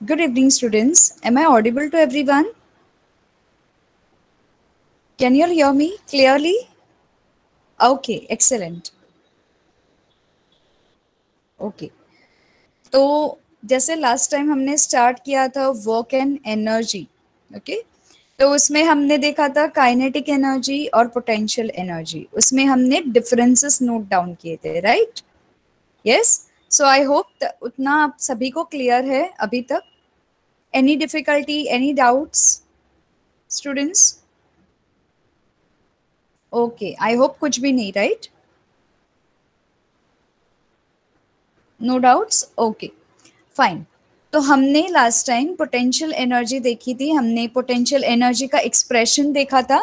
Good evening, students. Am I audible to everyone? Can you all hear me clearly? Okay, excellent. Okay. तो जैसे last time हमने start किया था work and energy, okay? तो उसमें हमने देखा था काइनेटिक एनर्जी और पोटेंशियल एनर्जी. उसमें हमने डिफरेंसेस नोट डाउन किए थे, right? Yes. So I hope उतना आप सभी को क्लियर है अभी तक. Any difficulty, any doubts, students? Okay, I hope कुछ भी नहीं, right? No doubts. Okay, fine. तो हमने लास्ट टाइम पोटेंशियल एनर्जी देखी थी. हमने पोटेंशियल एनर्जी का एक्सप्रेशन देखा था.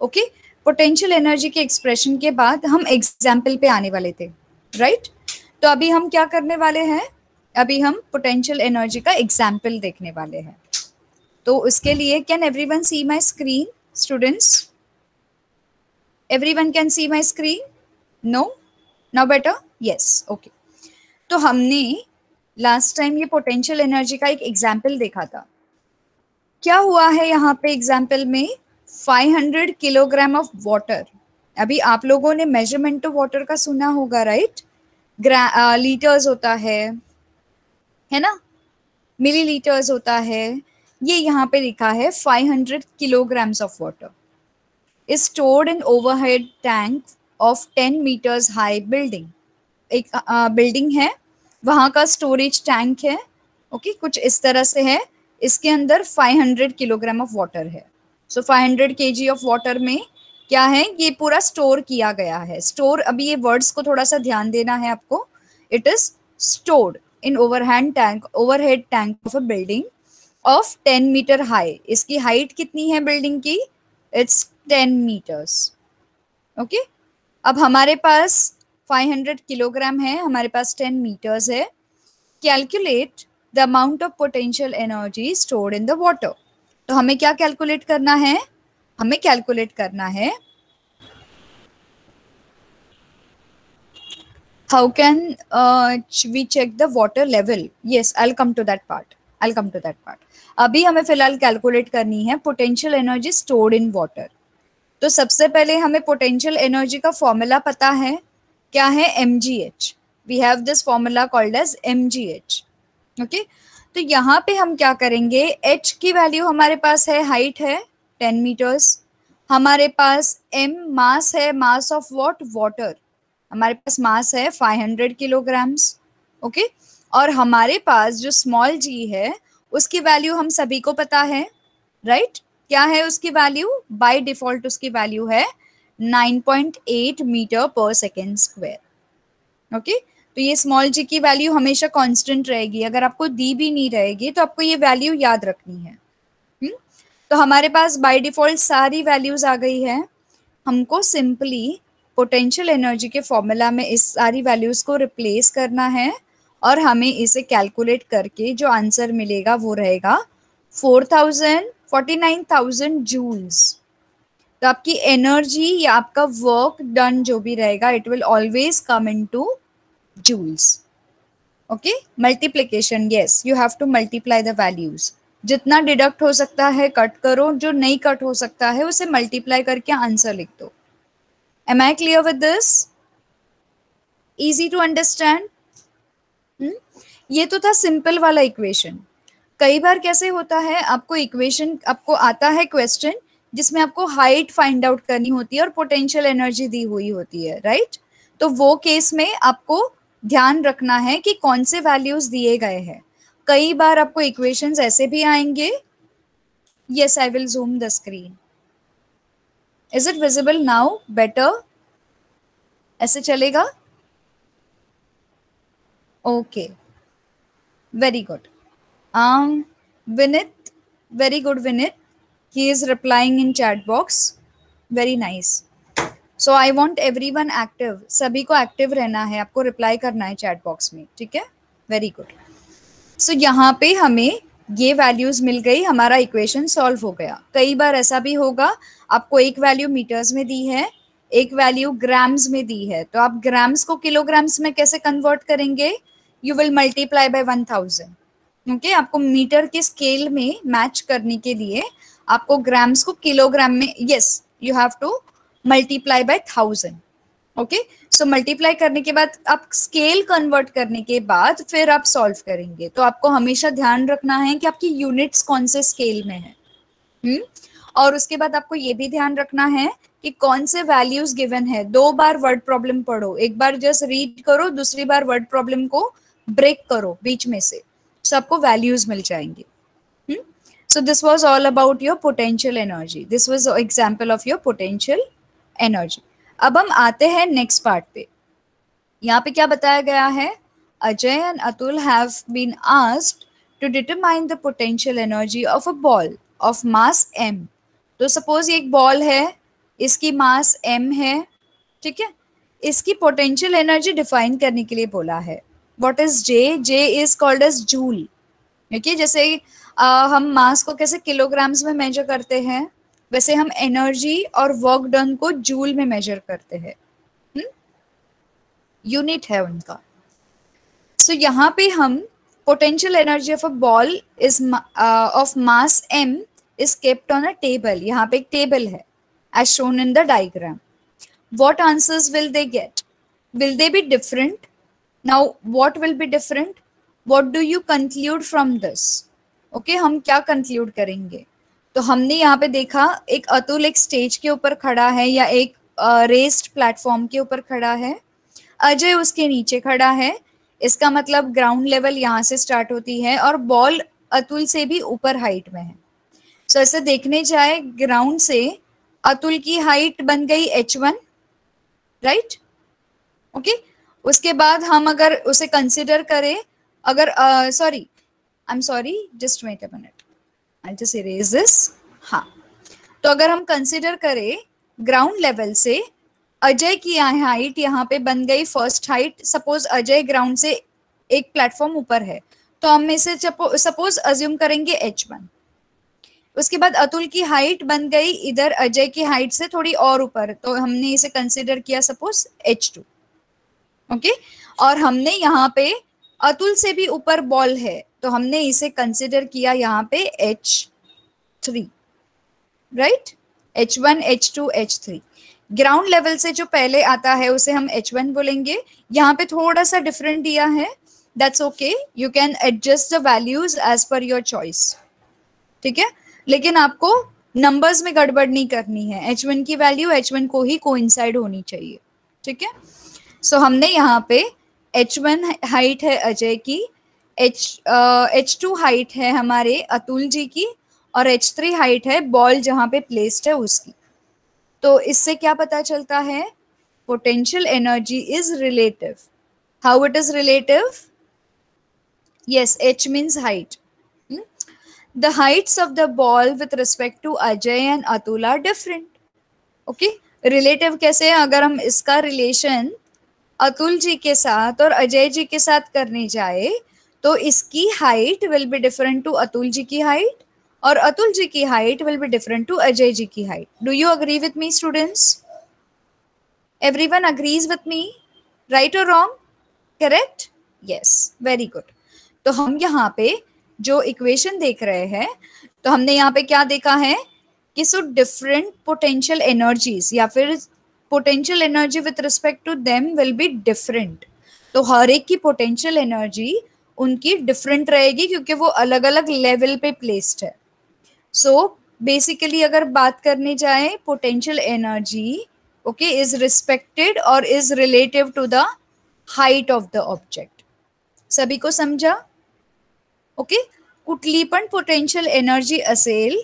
ओके, पोटेंशियल एनर्जी के एक्सप्रेशन के बाद हम एग्जाम्पल पे आने वाले थे, राइट? तो अभी हम क्या करने वाले हैं? अभी हम पोटेंशियल एनर्जी का एग्जाम्पल देखने वाले हैं. तो उसके लिए can everyone see my screen, students? Everyone can see my screen? No? Now better? Yes. Okay. तो हमने लास्ट टाइम ये पोटेंशियल एनर्जी का एक एग्जाम्पल देखा था. क्या हुआ है यहाँ पे एग्जाम्पल में? 500 किलोग्राम ऑफ वाटर. अभी आप लोगों ने मेजरमेंट ऑफ वाटर का सुना होगा, राइट? लीटर्स होता है ना? मिलीलीटर्स होता है. ये यहाँ पे लिखा है 500 kilograms of water is stored in overhead tank of 10 meters high building. एक बिल्डिंग है, वहाँ का स्टोरेज टैंक है. ओके, कुछ इस तरह से है. इसके अंदर 500 किलोग्राम ऑफ वाटर है. सो 500 kg ऑफ वाटर में क्या है? ये पूरा स्टोर किया गया है. स्टोर, अभी ये वर्ड्स को थोड़ा सा ध्यान देना है आपको. It is stored in overhead tank of a building of 10 meter high. इसकी हाइट कितनी है बिल्डिंग की? It's 10 metres. ओके, अब हमारे पास 500 किलोग्राम है, हमारे पास 10 मीटर्स है. Calculate the amount of potential energy stored in the water. तो हमें क्या कैलकुलेट करना है? हमें कैलकुलेट करना है how can we check the water level. Yes, I will come to that part. अभी हमें फिलहाल कैलकुलेट करनी है potential energy stored in water. तो सबसे पहले हमें पोटेंशियल एनर्जी का फॉर्मूला पता है. क्या है? mgh. We have this formula called as mgh. ओके, तो यहाँ पे हम क्या करेंगे? h की वैल्यू हमारे पास है, हाइट है 10 मीटर्स. हमारे पास m मास है, मास ऑफ व्हाट? वाटर. हमारे पास मास है 500 किलोग्राम्स. ओके, और हमारे पास जो स्मॉल g है उसकी वैल्यू हम सभी को पता है, राइट? क्या है उसकी वैल्यू? बाय डिफॉल्ट उसकी वैल्यू है 9.8 मीटर पर सेकेंड स्क्वायर. ओके, तो ये स्मॉल जी की वैल्यू हमेशा कांस्टेंट रहेगी. अगर आपको दी भी नहीं रहेगी तो आपको ये वैल्यू याद रखनी है. तो हमारे पास बाय डिफॉल्ट सारी वैल्यूज आ गई है. हमको सिंपली पोटेंशियल एनर्जी के फॉर्मूला में इस सारी वैल्यूज को रिप्लेस करना है और हमें इसे कैलकुलेट करके जो आंसर मिलेगा वो रहेगा 49,000 जूल्स. तो आपकी एनर्जी या आपका वर्क डन जो भी रहेगा, it will always come into joules. Okay, multiplication. Yes, you have to multiply the values. जितना डिडक्ट हो सकता है कट करो, जो नहीं कट हो सकता है उसे मल्टीप्लाई करके आंसर लिख दो. Am I clear with this? Easy to understand? ये तो था सिंपल वाला इक्वेशन. कई बार कैसे होता है, आपको इक्वेशन, आपको आता है क्वेश्चन जिसमें आपको हाइट फाइंड आउट करनी होती है और पोटेंशियल एनर्जी दी हुई होती है, राइट? तो वो केस में आपको ध्यान रखना है कि कौन से वैल्यूज दिए गए हैं. कई बार आपको इक्वेशंस ऐसे भी आएंगे. Yes, I will zoom the screen. Is it visible now? Better? ऐसे चलेगा? Okay, very good. Vinit, very good Vinit. He is replying in chat box. Very nice. So I want everyone active. सभी को active रहना है, आपको reply करना है chat box में, ठीक है? Very good. So यहाँ पे हमें ये values मिल गई, हमारा equation solve हो गया. कई बार ऐसा भी होगा, आपको एक value meters में दी है, एक value grams में दी है, तो आप grams को kilograms में कैसे convert करेंगे? You will multiply by 1000. Okay आपको मीटर के स्केल में मैच करने के लिए आपको ग्राम्स को किलोग्राम में, yes you have to multiply by 1000। Okay so multiply करने के बाद आप स्केल कन्वर्ट करने के बाद फिर आप सॉल्व करेंगे। तो आपको हमेशा ध्यान रखना है कि आपकी यूनिट्स कौन से स्केल में है। और उसके बाद आपको ये भी ध्यान रखना है कि कौन से वैल्यूज गिवन है। 2 बार वर्ड प्रॉब्लम पढ़ो, एक बार जस्ट रीड करो, दूसरी बार वर्ड प्रॉब्लम को ब्रेक करो बीच में से, so आपको वैल्यूज मिल जाएंगे। So this was all about your potential energy. This was an example of your potential energy. अब हम आते हैं नेक्स्ट पार्ट पे। यहाँ पे क्या बताया गया है, Ajay and Atul have been asked to determine the potential energy of a ball of mass m। तो सपोज एक बॉल है, इसकी मास m है, ठीक है, इसकी पोटेंशियल एनर्जी डिफाइन करने के लिए बोला है। What is J? J is called as joule. देखिए जैसे हम मास को कैसे किलोग्राम्स में मेजर करते हैं, वैसे हम एनर्जी और वर्क डन को जूल में मेजर करते हैं। यूनिट है उनका। सो यहाँ पे हम potential energy of a ball is of mass m is kept on a table. यहाँ पे एक टेबल है as shown in the diagram. What answers will they get? Will they be different? Now, what will be different? What do you conclude from this? Okay, हम क्या conclude करेंगे? तो हमने यहाँ पे देखा एक अतुल एक स्टेज के ऊपर खड़ा है या एक रेस्ड प्लेटफॉर्म के ऊपर खड़ा है, अजय उसके नीचे खड़ा है। इसका मतलब ग्राउंड लेवल यहाँ से स्टार्ट होती है और बॉल अतुल से भी ऊपर हाइट में है। सो ऐसे देखने जाए ग्राउंड से अतुल की हाइट बन गई h1, राइट। ओके उसके बाद हम अगर उसे कंसिडर करें, अगर sorry I am sorry just wait a minute, I just erase this. हाँ, तो अगर हम कंसिडर करें ग्राउंड लेवल से अजय की हाइट यहाँ पे बन गई first height. Suppose Ajay ground से एक प्लेटफॉर्म ऊपर है, तो हम इसे सपोज अज्यूम करेंगे h1। उसके बाद अतुल की हाइट बन गई इधर अजय की हाइट से थोड़ी और ऊपर, तो हमने इसे कंसिडर किया सपोज h2। ओके और हमने यहाँ पे अतुल से भी ऊपर बॉल है, तो हमने इसे कंसिडर किया यहाँ पे h3, right. h1 h2 h3। Ground level से जो पहले आता है उसे हम h1 बोलेंगे। यहाँ पे थोड़ा सा डिफरेंट दिया है, that's okay, you can adjust the values as per your choice, ठीक है। लेकिन आपको नंबर्स में गड़बड़ नहीं करनी है, h1 की वैल्यू h1 को ही कोइंसाइड होनी चाहिए, ठीक है। सो हमने यहाँ पे h1 हाइट है अजय की, h2 हाइट है हमारे अतुल जी की, और h3 हाइट है बॉल जहाँ पे प्लेस्ड है उसकी। तो इससे क्या पता चलता है, potential energy is relative. How it is relative? Yes, h means height. The heights of the ball with respect to Ajay and Atul are different. Okay? Relative कैसे है? अगर हम इसका रिलेशन अतुल जी के साथ और अजय जी के साथ करने जाए तो इसकी height will be different to Atul ji की हाइट और अतुल जी की height will be different to Ajay ji की height. Do you agree with me students? Everyone agrees with me? Right or wrong? Correct? Yes, very good. तो हम यहाँ पे जो इक्वेशन देख रहे हैं, तो हमने यहाँ पे क्या देखा है कि सो डिफरेंट पोटेंशियल एनर्जीज या फिर potential energy with respect to them will be different. तो हर एक की पोटेंशियल एनर्जी उनकी डिफरेंट रहेगी क्योंकि वो अलग अलग लेवल पे प्लेस्ड है। सो बेसिकली अगर बात करने जाए potential energy okay is respected और is relative to the height of the object. सभी को समझा? ओके कुठली पण पोटेंशियल एनर्जी असेल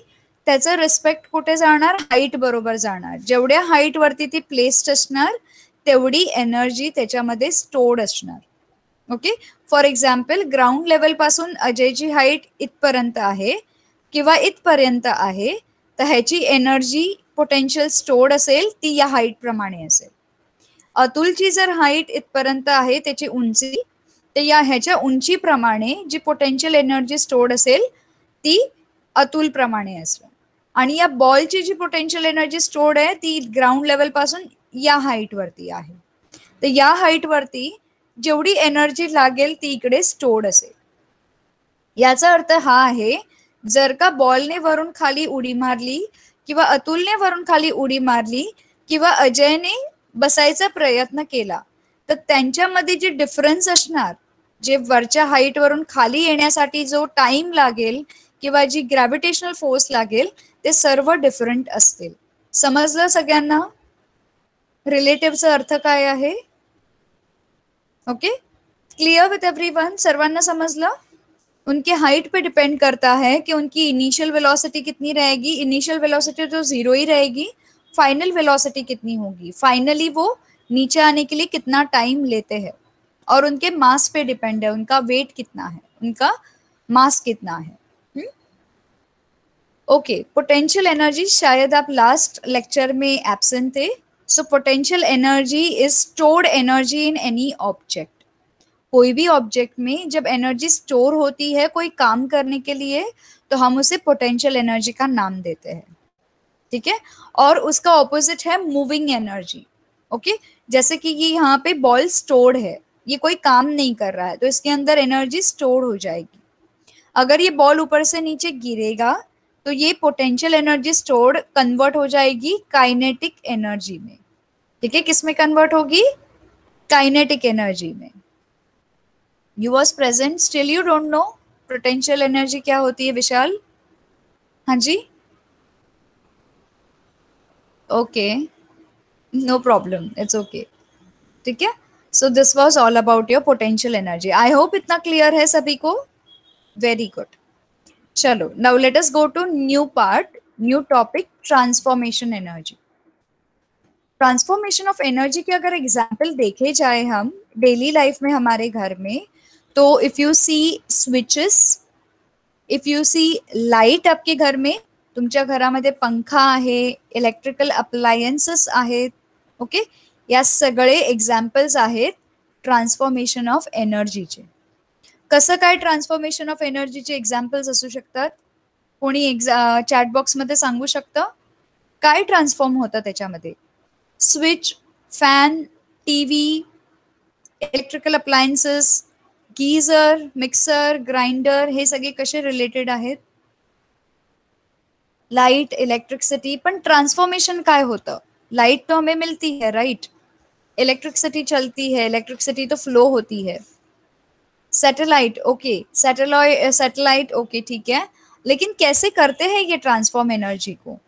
त्याचा रिस्पेक्ट कुठे जाणार, हाईट बरोबर जाणार। जेवढ्या हाईट वरती ती प्लेस्ड असणार तेवढी एनर्जी त्याच्यामध्ये स्टोर्ड असणार। Okay for example ground level पासून अजयची हाईट इथपर्यंत आहे किंवा इथपर्यंत आहे, तर ह्याची एनर्जी पोटेंशियल स्टोर्ड असेल ती या हाईट प्रमाणे असेल। अतुलची जर हाईट इथपर्यंत आहे त्याची उंची, तर या ह्याच्या उंचीप्रमाणे जी पोटेंशियल एनर्जी स्टोर्ड असेल ती अतुल प्रमाणे असेल। आणि या बॉलची जी पोटेंशियल एनर्जी स्टोर्ड आहे ती ग्राउंड लेवल पासून या हाईट वरती आहे। तर या हाईट वरती जेवढी एनर्जी लागेल ती इकडे स्टोर्ड असेल। याचा अर्थ हा आहे, जर का बॉलने वरून खाली उडी मारली किंवा अतुलने वरून खाली उडी मारली किंवा अजयने बसायचा प्रयत्न केला, तर त्यांच्यामध्ये जे डिफरन्स असणार, जे वरच्या हाईट वरून खाली येण्यासाठी जो टाइम लागेल किंवा जी ग्रॅव्हिटेशनल फोर्स लागेल, ते सर्व डिफरंट असतील. समजलं सगळ्यांना रिलेटिव्हचा अर्थ काय आहे? Okay, clear with everyone? सर्वांना समझला? उनके हाइट पे डिपेंड करता है कि उनकी इनिशियल वेलोसिटी कितनी रहेगी. इनिशियल वेलोसिटी तो 0 ही रहेगी. फाइनल वेलोसिटी कितनी होगी, फाइनली वो नीचे आने के लिए कितना टाइम लेते हैं, और उनके मास पे डिपेंड है, उनका वेट कितना है, उनका मास कितना है. ओके, पोटेंशियल एनर्जी, शायद आप लास्ट लेक्चर में एब्सेंट थे. So potential energy is stored energy in any object. कोई भी ऑब्जेक्ट में जब एनर्जी स्टोर होती है कोई काम करने के लिए, तो हम उसे पोटेंशियल एनर्जी का नाम देते हैं. ठीक है, और उसका ऑपोजिट है मूविंग एनर्जी. ओके, जैसे कि ये यहाँ पे बॉल स्टोर्ड है, ये कोई काम नहीं कर रहा है, तो इसके अंदर एनर्जी स्टोर हो जाएगी. अगर ये बॉल ऊपर से नीचे गिरेगा तो ये पोटेंशियल एनर्जी स्टोर्ड कन्वर्ट हो जाएगी काइनेटिक एनर्जी में. ठीक है, किस में कन्वर्ट होगी? काइनेटिक एनर्जी में. You was present, still you don't know potential energy क्या होती है विशाल? हाँ जी, okay, no problem, it's okay. ठीक है, so this was all about your potential energy. I hope इतना क्लियर है सभी को. Very good. चलो, now let us go to new part, new topic, transformation energy. Transformation of energy के अगर example देखे जाए हम डेली लाइफ में हमारे घर में, तो if you see switches, if you see light आपके घर में, तुमच्या घरामध्ये पंखा आहे, इलेक्ट्रिकल अप्लायन्सेस आहेत. ओके, या सगळे एक्झाम्पल्स आहेत ट्रान्सफॉर्मेशन ऑफ एनर्जीचे. कसं काय ट्रान्सफॉर्मेशन ऑफ एनर्जीचे एक्झाम्पल्स असू शकतात? कोणी चॅट बॉक्समध्ये सांगू शकतं काय ट्रान्सफॉर्म होतं त्याच्यामध्ये? Switch, fan, TV, electrical appliances, geyser, mixer, grinder, हे सगळे कसे रिलेटेड आहेत? Light, electricity. पण ट्रांसफॉर्मेशन काय होतं? लाइट तो हमें मिलती है, राइट? इलेक्ट्रिसिटी चलती है, इलेक्ट्रिसिटी तो फ्लो होती है. सैटेलाइट, ओके, सैटेलाइट, ओके, ठीक है. लेकिन कैसे करते हैं ये ट्रांसफॉर्म एनर्जी को?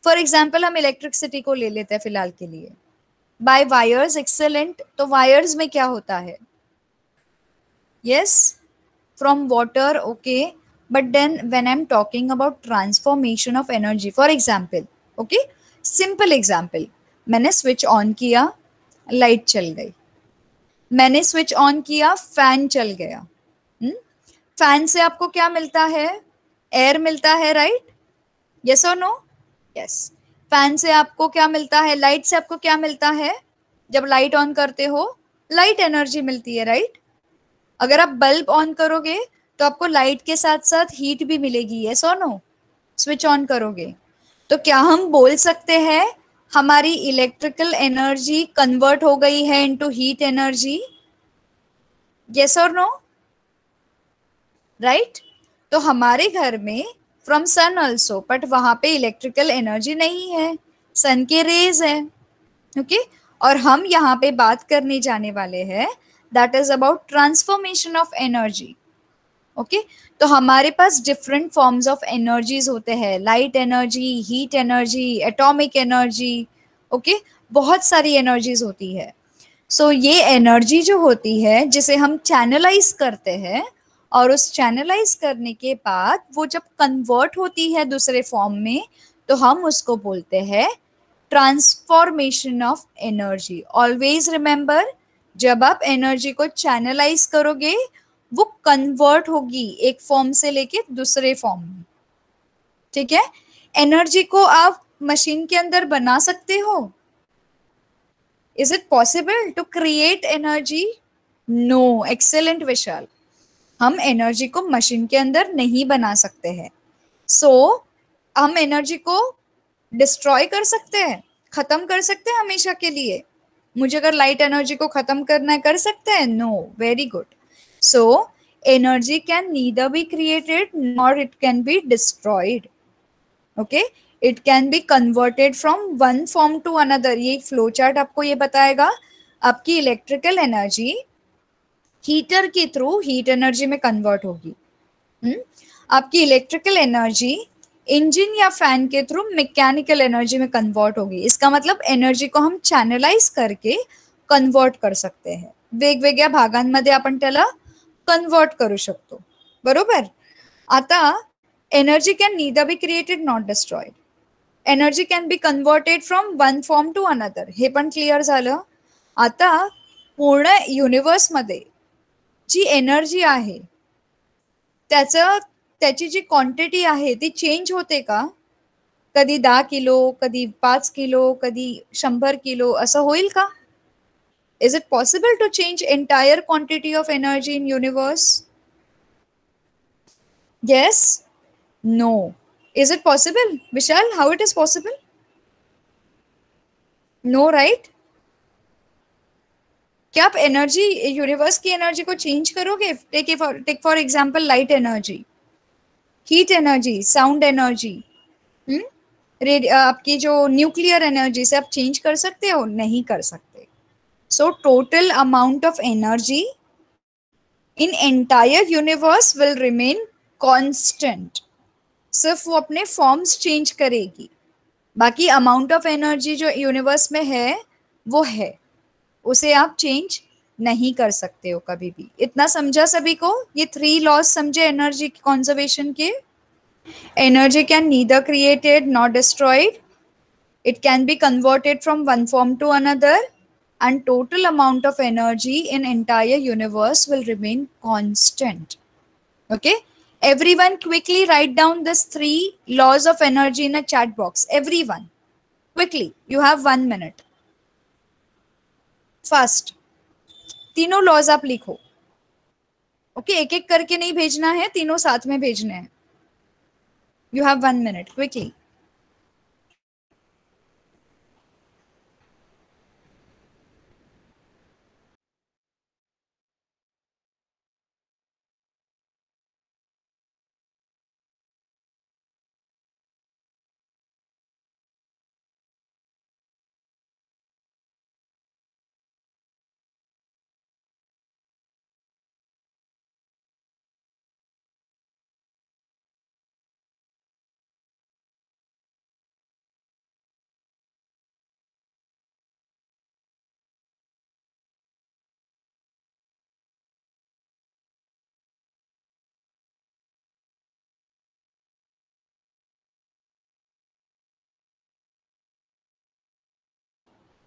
फॉर एग्जाम्पल हम इलेक्ट्रिसिटी को ले लेते हैं फिलहाल के लिए. By wires, excellent. तो वायर्स में क्या होता है? Yes, from water, okay. But then when I'm talking about transformation of energy, for example, okay, simple example, मैंने स्विच ऑन किया, लाइट चल गई. मैंने स्विच ऑन किया, फैन चल गया. फैन से आपको क्या मिलता है? एयर मिलता है, राइट? यस और नो? यस. फैन से आपको क्या मिलता है? लाइट से आपको क्या मिलता है? जब लाइट ऑन करते हो लाइट एनर्जी मिलती है, राइट? अगर आप बल्ब ऑन करोगे तो आपको लाइट के साथ साथ हीट भी मिलेगी, यस और नो? स्विच ऑन करोगे तो क्या हम बोल सकते हैं हमारी इलेक्ट्रिकल एनर्जी कन्वर्ट हो गई है इनटू हीट एनर्जी? यस और नो? राइट? तो हमारे घर में फ्रॉम सन ऑल्सो, बट वहां पे इलेक्ट्रिकल एनर्जी नहीं है, सन के रेज है. ओके, और हम यहाँ पे बात करने जाने वाले हैं that is about transformation of energy. Okay, तो हमारे पास डिफरेंट फॉर्म्स ऑफ एनर्जीज होते हैं, light energy, heat energy, atomic energy. Okay, बहुत सारी एनर्जीज होती है. सो ये एनर्जी जो होती है जिसे हम चैनलाइज करते हैं, और उस चैनलाइज करने के बाद वो जब कन्वर्ट होती है दूसरे फॉर्म में, तो हम उसको बोलते हैं transformation of energy. Always remember, जब आप एनर्जी को चैनलाइज करोगे वो कन्वर्ट होगी एक फॉर्म से लेके दूसरे फॉर्म में. ठीक है, एनर्जी को आप मशीन के अंदर बना सकते हो? Is it possible to create energy? No. Excellent Vishal, हम एनर्जी को मशीन के अंदर नहीं बना सकते हैं. सो हम एनर्जी को डिस्ट्रॉय कर सकते हैं, खत्म कर सकते हैं हमेशा के लिए. मुझे अगर लाइट एनर्जी को खत्म करना है, कर सकते हैं? No. Very good. So energy can neither be created nor it can be destroyed. Okay, it can be converted from one form to another. ये फ्लो चार्ट आपको ये बताएगा आपकी इलेक्ट्रिकल एनर्जी हीटर के थ्रू हीट एनर्जी में convert होगी। आपकी electrical energy engine या फैन के थ्रू मैकेनिकल एनर्जी में कन्वर्ट होगी। इसका मतलब एनर्जी को हम चॅनलाइज करके कन्वर्ट कर सकते हैं। वेगवेगळ्या भागांमध्ये आपण त्याला कन्वर्ट करू शकतो, बरोबर। आता energy can neither be created not destroyed, energy can be converted from one form to another, हे पण क्लिअर झालं। आता पूर्ण युनिवर्समध्ये जी एनर्जी आहे त्याचं त्याची जी क्वांटिटी आहे ती चेंज होते का? कधी 10 किलो, कधी 5 किलो, कधी 100 किलो असं होईल का? Is it possible to change entire quantity of energy in universe? Yes? No. Is it possible? Vishal, how it is possible? No, right? क्या आप एनर्जी यूनिवर्स की एनर्जी को चेंज करोगे? Take for example light energy, heat energy, sound energy, आपकी जो nuclear energy से आप change कर सकते हो? नहीं कर सकते। So total amount of energy in entire universe will remain constant. सिर्फ वो अपने फॉर्म्स चेंज करेगी, बाकी अमाउंट ऑफ एनर्जी जो यूनिवर्स में है वो है, उसे आप चेंज नहीं कर सकते हो कभी भी। इतना समझा सभी को? ये 3 लॉज समझे एनर्जी कंजर्वेशन के। Energy can neither created not destroyed, it can be converted from one form to another, and total amount of energy in entire universe will remain constant. Okay, everyone quickly write down this 3 laws of energy in a chat box. Everyone quickly, you have 1 minute, fast। तीनों laws आप लिखो। Okay, एक एक करके नहीं भेजना है, तीनों साथ में भेजने हैं। You have 1 minute, quickly.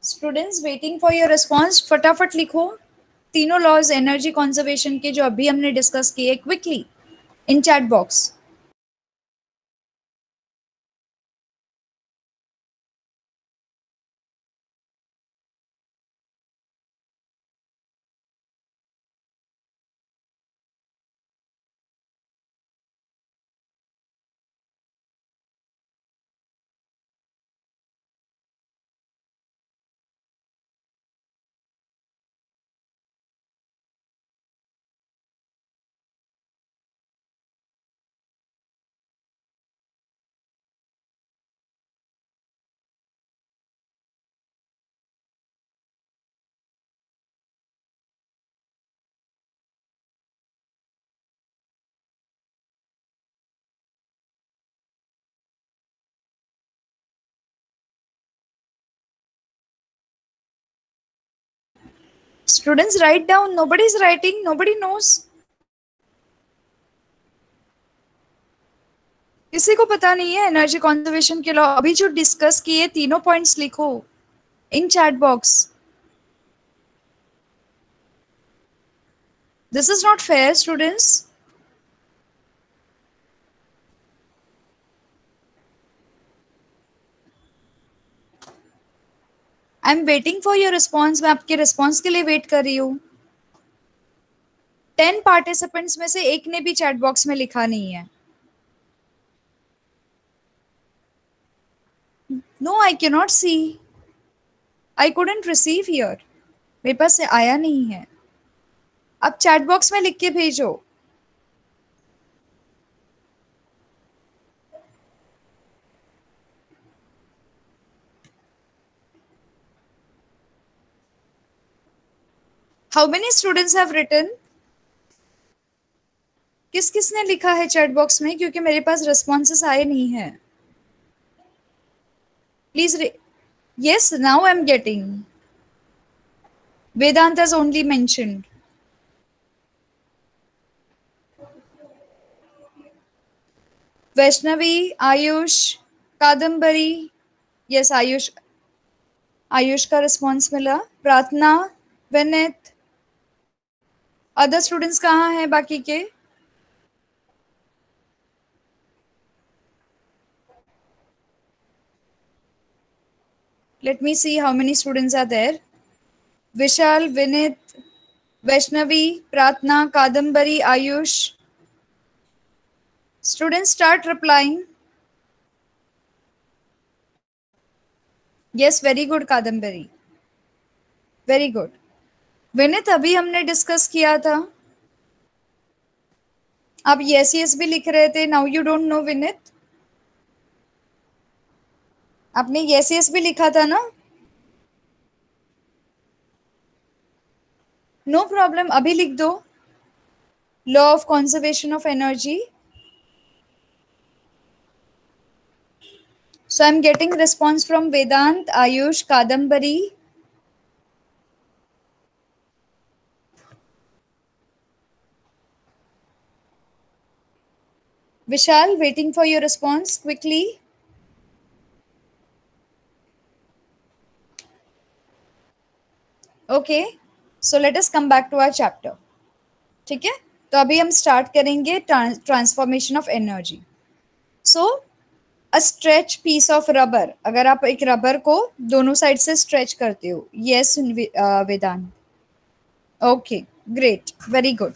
Students waiting for your response, फटाफट लिखो तीनों लॉज एनर्जी कंजर्वेशन के जो अभी हमने डिस्कस किए, quickly in chat box. Students write down, nobody is writing, nobody knows। किसी को पता नहीं है एनर्जी कंजर्वेशन के लॉ। अभी जो डिस्कस किए तीनों पॉइंट्स लिखो इन chat box. This is not fair students. I am waiting for your response. मैं आपके रिस्पॉन्स के लिए वेट कर रही हूँ। 10 पार्टिसिपेंट्स में से एक ने भी चैट बॉक्स में लिखा नहीं है। No, I can not see, I couldn't receive here, मेरे पास से आया नहीं है। आप चैट बॉक्स में लिख के भेजो। How many students have written? किस किसने लिखा है चैट बॉक्स में, क्योंकि मेरे पास रिस्पॉन्सेस आए नहीं है। Please yes, now I am getting. Vedant has only mentioned. Vaishnavi, Ayush, Kadambari, yes Ayush, Ayush का रिस्पॉन्स मिला। प्रार्थना, विनीत, अदर स्टूडेंट्स कहाँ हैं बाकी के? Let me see how many students are there. Vishal, Vineet, Vaishnavi, Prarthana, Kadambari, Ayush. Students start replying. Yes, very good Kadambari, very good. Vineet, अभी हमने डिस्कस किया था, आप यस यस भी लिख रहे थे। Now you don't no Vineet, आपने यस यस भी लिखा था ना? नो प्रॉब्लम, अभी लिख दो। Law of conservation of energy. So I'm getting response from Vedant, Ayush, Kadambari. Vishal, waiting for your response quickly. Okay, so let us come back to our chapter. ठीक है, तो अभी हम स्टार्ट करेंगे transformation of energy. So a stretch piece of rubber, अगर आप एक rubber को दोनों साइड से स्ट्रेच करते हो। Yes Vedant, okay great, very good,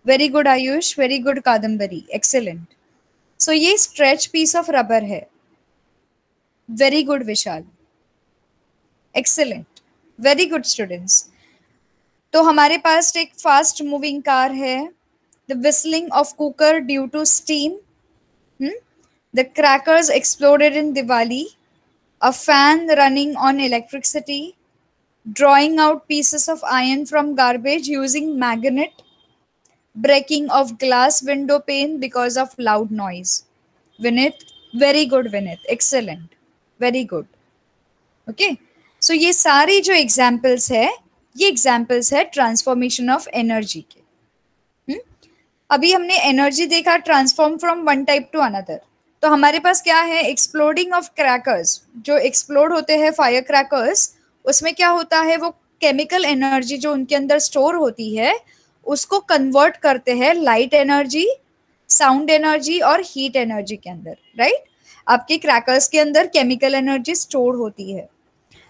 very good Ayush, very good Kadambari, excellent. So ये स्ट्रेच पीस ऑफ रबर है। Very good Vishal, excellent, very good students. तो हमारे पास एक फास्ट मूविंग कार है। The whistling of cooker due to steam, the crackers exploded in Diwali, a fan running on electricity, drawing out pieces of iron from garbage using magnet, breaking of glass window pane because of loud noise. Vinit, very good Vinit, excellent, very good. Okay, so ये सारी जो examples है, ये examples है transformation of energy के। अभी हमने energy देखा transform from one type to another. तो हमारे पास क्या है, एक्सप्लोडिंग ऑफ क्रैकर्स, जो एक्सप्लोड होते हैं फायर क्रैकर्स, उसमें क्या होता है, वो केमिकल एनर्जी जो उनके अंदर स्टोर होती है उसको कन्वर्ट करते हैं लाइट एनर्जी, साउंड एनर्जी और हीट एनर्जी के अंदर, राइट? आपके क्रैकर्स के अंदर केमिकल एनर्जी स्टोर होती है।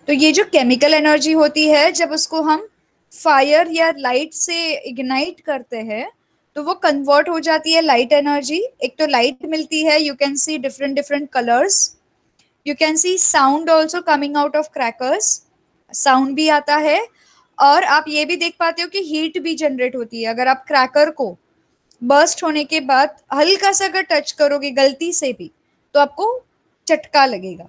तो ये जो केमिकल एनर्जी होती है, जब उसको हम फायर या लाइट से इग्नाइट करते हैं तो वो कन्वर्ट हो जाती है लाइट एनर्जी। एक तो लाइट मिलती है, you can see different different colours, you can see sound also coming out of crackers, sound भी आता है। और आप ये भी देख पाते हो कि हीट भी जनरेट होती है। अगर आप क्रैकर को बर्स्ट होने के बाद हल्का सा अगर टच करोगे गलती से भी तो आपको चटका लगेगा।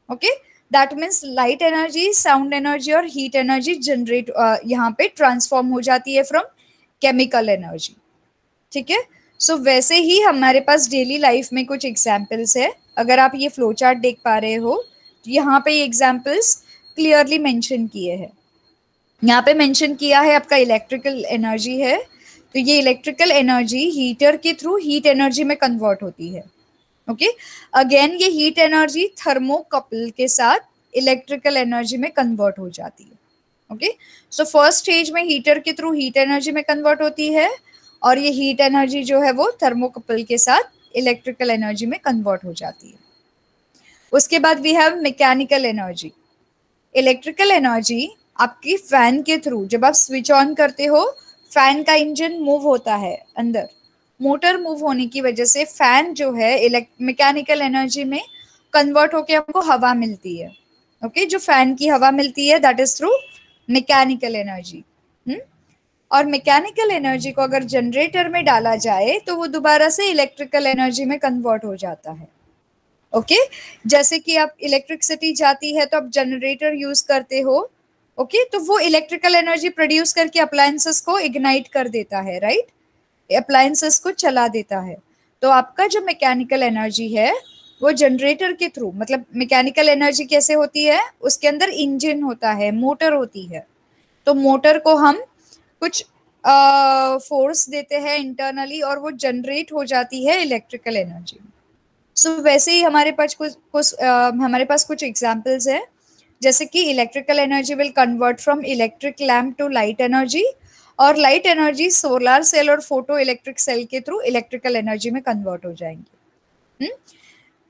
Okay, that means light energy, sound energy और हीट एनर्जी जनरेट यहाँ पे ट्रांसफॉर्म हो जाती है फ्रॉम केमिकल एनर्जी। ठीक है, सो वैसे ही हमारे पास डेली लाइफ में कुछ एग्जाम्पल्स है। अगर आप ये फ्लो चार्ट देख पा रहे हो, यहाँ पे ये एग्जाम्पल्स क्लियरली मेंशन किए हैं। यहाँ पे मेंशन किया है आपका इलेक्ट्रिकल एनर्जी है, तो ये इलेक्ट्रिकल एनर्जी हीटर के थ्रू हीट एनर्जी में कन्वर्ट होती है। ओके, अगेन ये हीट एनर्जी थर्मोकपल के साथ इलेक्ट्रिकल एनर्जी में कन्वर्ट हो जाती है। ओके, सो फर्स्ट स्टेज में हीटर के थ्रू हीट एनर्जी में कन्वर्ट होती है और ये हीट एनर्जी जो है वो थर्मोकपल के साथ इलेक्ट्रिकल एनर्जी में कन्वर्ट हो जाती है। उसके बाद we have mechanical energy. Electrical energy आपकी फैन के थ्रू, जब आप स्विच ऑन करते हो फैन का इंजन मूव होता है अंदर, मोटर मूव होने की वजह से फैन जो है मैकेनिकल एनर्जी में कन्वर्ट होके हमको हवा मिलती है। ओके, जो फैन की हवा मिलती है that is through mechanical energy. और मैकेनिकल एनर्जी को अगर जनरेटर में डाला जाए तो वो दोबारा से इलेक्ट्रिकल एनर्जी में कन्वर्ट हो जाता है। ओके जैसे कि आप इलेक्ट्रिसिटी जाती है तो आप जनरेटर यूज करते हो। ओके तो वो इलेक्ट्रिकल एनर्जी प्रोड्यूस करके अप्लायंसेस को इग्नाइट कर देता है, राइट, अप्लायंसेस को चला देता है। तो आपका जो मैकेनिकल एनर्जी है वो जनरेटर के थ्रू, मतलब मैकेनिकल एनर्जी कैसे होती है, उसके अंदर इंजन होता है, मोटर होती है, तो मोटर को हम कुछ फोर्स देते हैं इंटरनली और वो जनरेट हो जाती है इलेक्ट्रिकल एनर्जी। सो वैसे ही हमारे पास कुछ एग्जांपल्स है, जैसे कि electrical energy will convert from electric lamp to light energy, और लाइट एनर्जी सोलर सेल और फोटो इलेक्ट्रिक सेल के थ्रू इलेक्ट्रिकल एनर्जी में कन्वर्ट हो जाएंगे।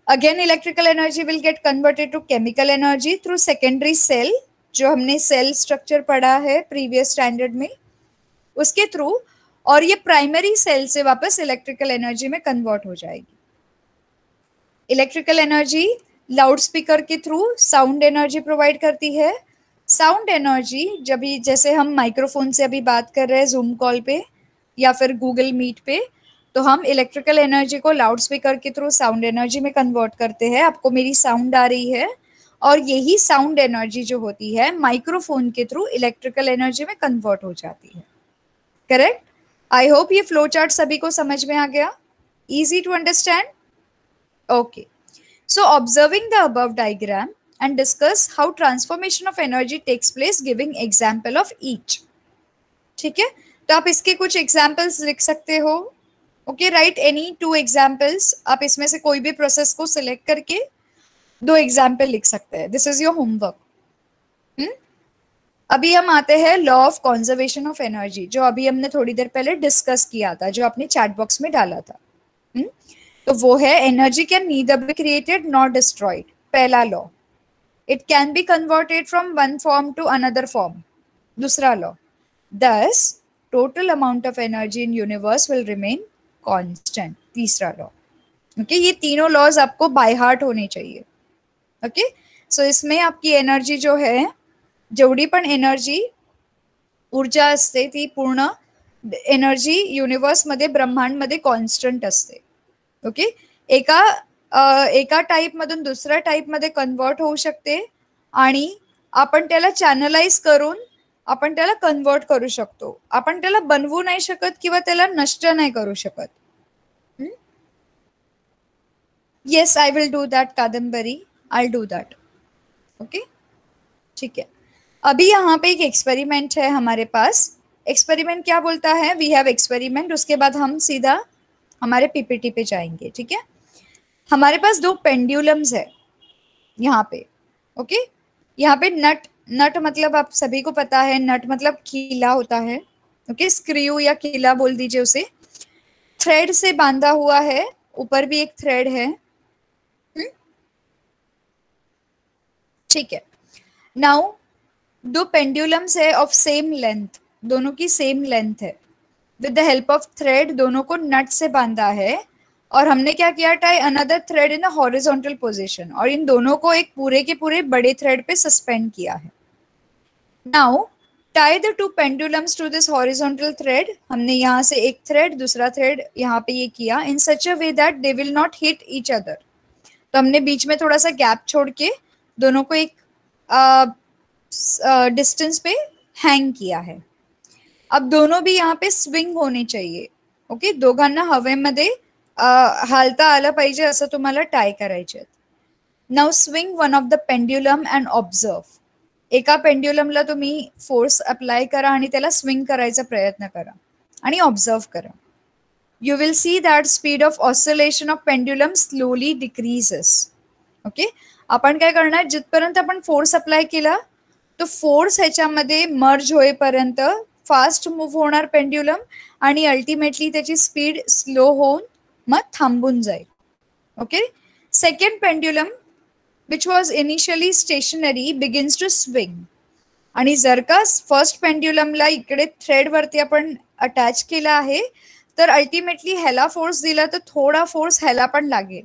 Again electrical energy will get converted to chemical energy through secondary cell, जो हमने cell structure पढ़ा है प्रीवियस स्टैंडर्ड में, उसके थ्रू, और ये प्राइमरी सेल से वापस इलेक्ट्रिकल एनर्जी में कन्वर्ट हो जाएगी। इलेक्ट्रिकल एनर्जी लाउड स्पीकर के थ्रू साउंड एनर्जी प्रोवाइड करती है। साउंड एनर्जी जब भी, जैसे हम माइक्रोफोन से अभी बात कर रहे हैं जूम कॉल पे या फिर गूगल मीट पे, तो हम इलेक्ट्रिकल एनर्जी को लाउड स्पीकर के थ्रू साउंड एनर्जी में कन्वर्ट करते हैं। आपको मेरी साउंड आ रही है, और यही साउंड एनर्जी जो होती है माइक्रोफोन के थ्रू इलेक्ट्रिकल एनर्जी में कन्वर्ट हो जाती है। करेक्ट? आई होप ये फ्लो चार्ट सभी को समझ में आ गया, easy to understand. Okay, so observing the above diagram and discuss how transformation of energy takes place, giving example of each. ठीक है, तो आप इसके कुछ एग्जाम्पल्स लिख सकते हो। ओके राइट एनी 2 एग्जाम्पल्स, आप इसमें से कोई भी प्रोसेस को सिलेक्ट करके 2 एग्जाम्पल लिख सकते हैं। This is your homework. अभी हम आते हैं law of conservation of energy, जो अभी हमने थोड़ी देर पहले डिस्कस किया था, जो आपने चैट बॉक्स में डाला था। तो वो है energy can neither be created not destroyed, पहला law. It can be converted from one form to another form, दूसरा law. This total amount of energy in universe will remain constant, तीसरा law. Okay ये तीनों laws आपको by heart होने चाहिए। Okay so इसमें आपकी एनर्जी जो है, जेवढी पण एनर्जी ऊर्जा असते ती पूर्ण एनर्जी युनिवर्स मध्ये ब्रह्मांड मध्ये कॉन्स्टंट असते। ओके एका टाइप मधून दुसऱ्या टाइप मध्ये कन्वर्ट होऊ शकते, आणि आपण त्याला चॅनलाइज करून आपण त्याला कन्वर्ट करू शकतो। आपण त्याला बनवू नाही शकत किंवा त्याला नष्ट नाही करू शकत। Yes I will do that Kadambari, I do that. Okay ठीक है, अभी यहाँ पे एक एक्सपेरिमेंट है हमारे पास। एक्सपेरिमेंट क्या बोलता है, वी हैव एक्सपेरिमेंट, उसके बाद हम सीधा हमारे पीपीटी पे जाएंगे। ठीक है, हमारे पास 2 पेंडुलम्स है यहाँ पे। ओके यहाँ पे नट, नट मतलब आप सभी को पता है, नट मतलब कीला होता है। ओके स्क्रू या कीला बोल दीजिए उसे, थ्रेड से बांधा हुआ है, ऊपर भी एक थ्रेड है। ठीक है, नाउ 2 पेंडुलम्स है ऑफ सेम लेंथ, दोनों की सेम लेंथ है। With the help of thread दोनों को नट से बांधा है, और हमने क्या किया, tie another thread in a horizontal position, और इन दोनों को एक पूरे के पूरे बड़े थ्रेड पे सस्पेंड किया है। Now tie the 2 pendulums to this horizontal thread, हमने यहाँ से एक थ्रेड दूसरा थ्रेड यहाँ पे ये किया, in such a way that they will not hit each other. तो हमने बीच में थोड़ा सा गैप छोड़ के दोनों को एक डिस्टेंस पे हैंग किया है। अब दोनों भी यहाँ पे स्विंग होने चाहिए। ओके दोघांना हवेमध्ये हालता आलं पाहिजे असं तुम्हाला टाय करायचे। Now swing one of the pendulum and observe, एका पेंड्युलमला तुम्ही फोर्स अप्लाय करा आणि त्याला स्विंग करायचा प्रयत्न करा आणि ऑब्झर्व करा। You will see that speed of oscillation of pendulum slowly decreases. Okay आपण काय करणार, जिथपर्यंत आपण फोर्स अप्लाय केला तो फोर्स ह्याच्यामध्ये मर्ज होईपर्यंत फास्ट मूव्ह होणार पेंड्युलम, आणि अल्टिमेटली त्याची स्पीड स्लो होऊन मग थांबून जाईल। Okay second pendulum which was initially stationary begins to swing, आणि जर का फर्स्ट पेंड्युलमला इकडे थ्रेड वरती आपण अटॅच केला आहे, तर अल्टिमेटली ह्याला फोर्स दिला तर थोडा फोर्स ह्याला पण लागेल,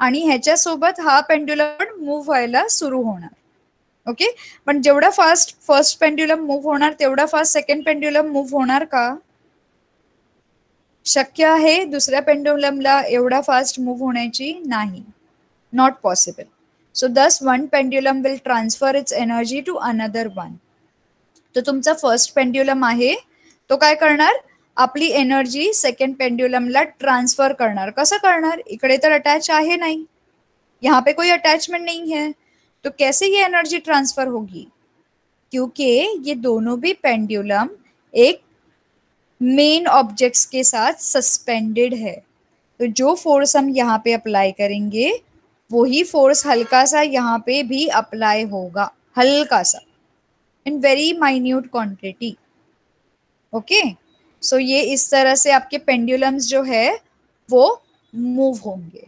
आणि ह्याच्यासोबत हा पेंड्युलम पण मूव्ह व्हायला सुरू होणार। ओके. पण जेवढा फास्ट फर्स्ट पेंड्युलम मूव्ह होणार तेवढा फास्ट सेकंड पेंड्युलम मूव्ह होणार का? शक्य आहे दुसऱ्या पेंड्युलमला एवढा फास्ट मूव्ह होण्याची? नाही. Not possible. So this one pendulum will transfer its energy to another one. तो तुमचा फर्स्ट पेंड्युलम आहे तो काय करणार? आपली एनर्जी सेकंड पेंड्युलमला ट्रान्सफर करणार. कसं करणार? इकडे तर अटैच आहे नहीं, यहाँ पे कोई अटैचमेंट नहीं है, तो कैसे ये एनर्जी ट्रांसफर होगी? क्योंकि ये दोनों भी पेंडुलम एक मेन ऑब्जेक्ट्स के साथ सस्पेंडेड है. तो जो फोर्स हम यहाँ पे अप्लाई करेंगे वही फोर्स हल्का सा यहाँ पे भी अप्लाई होगा, हल्का सा, in very minute quantity. Okay. So ये इस तरह से आपके पेंडुलम्स जो है वो मूव होंगे.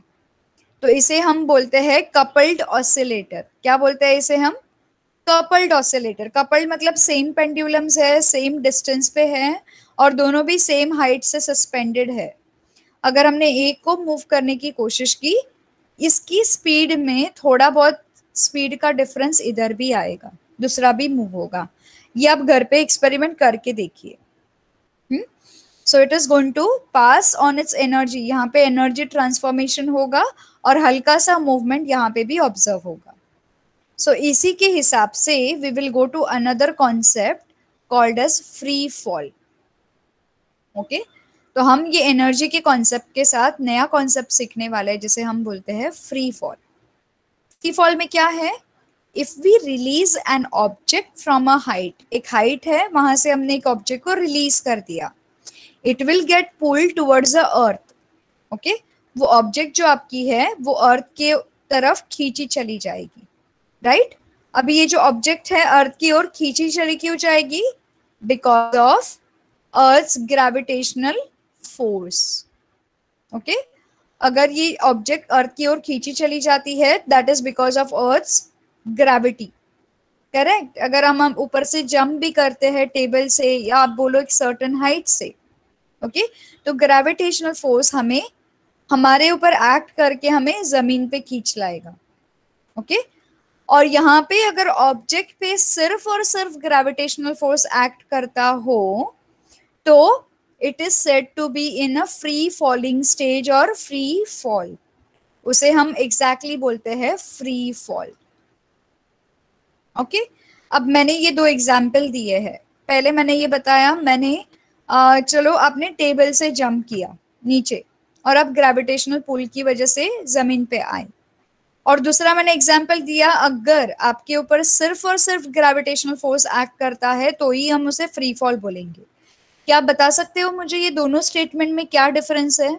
तो इसे हम बोलते हैं कपल्ड ऑसिलेटर. क्या बोलते हैं इसे हम? Coupled oscillator. कपल्ड मतलब सेम पेंडुलम्स है, सेम डिस्टेंस पे है और दोनों भी सेम हाइट से सस्पेंडेड है. अगर हमने एक को मूव करने की कोशिश की, इसकी स्पीड में थोड़ा बहुत स्पीड का डिफरेंस इधर भी आएगा, दूसरा भी मूव होगा. ये आप घर पे एक्सपेरिमेंट करके देखिए. So it is going to pass on its energy. यहाँ पे एनर्जी ट्रांसफॉर्मेशन होगा और हल्का सा मूवमेंट यहाँ पे भी ऑब्जर्व होगा. सो इसी के हिसाब से we will go to another concept called as free fall. Okay. तो हम ये एनर्जी के कॉन्सेप्ट के साथ नया कॉन्सेप्ट सीखने वाले हैं जिसे हम बोलते हैं फ्री फॉल. फ्री फॉल में क्या है? If we release an object from a height, एक हाइट है वहां से हमने एक ऑब्जेक्ट को रिलीज कर दिया, it will get pulled towards the earth. Okay. वो ऑब्जेक्ट जो आपकी है वो अर्थ के तरफ खींची चली जाएगी, राइट? अभी ये जो ऑब्जेक्ट है अर्थ की ओर खींची चली क्यों जाएगी? Because of earth's gravitational force. Okay. अगर ये ऑब्जेक्ट अर्थ की ओर खींची चली जाती है that is because of earth's gravity. Correct. अगर हम ऊपर से जंप भी करते हैं टेबल से या आप बोलो एक सर्टेन हाइट से, ओके, तो ग्रेविटेशनल फोर्स हमें हमारे ऊपर एक्ट करके हमें जमीन पे खींच लाएगा. ओके. और यहाँ पे अगर ऑब्जेक्ट पे सिर्फ और सिर्फ ग्रेविटेशनल फोर्स एक्ट करता हो तो it is said to be in a free falling stage और फ्री फॉल. उसे हम एग्जैक्टली बोलते हैं फ्री फॉल. ओके. अब मैंने ये दो एग्जाम्पल दिए हैं. पहले मैंने ये बताया, मैंने चलो आपने टेबल से जंप किया नीचे और अब ग्रेविटेशनल पुल की वजह से जमीन पे आए. और दूसरा मैंने एग्जाम्पल दिया अगर आपके ऊपर सिर्फ और सिर्फ ग्रेविटेशनल फोर्स एक्ट करता है तो ही हम उसे फ्री फॉल बोलेंगे. क्या आप बता सकते हो मुझे ये दोनों स्टेटमेंट में क्या डिफरेंस है?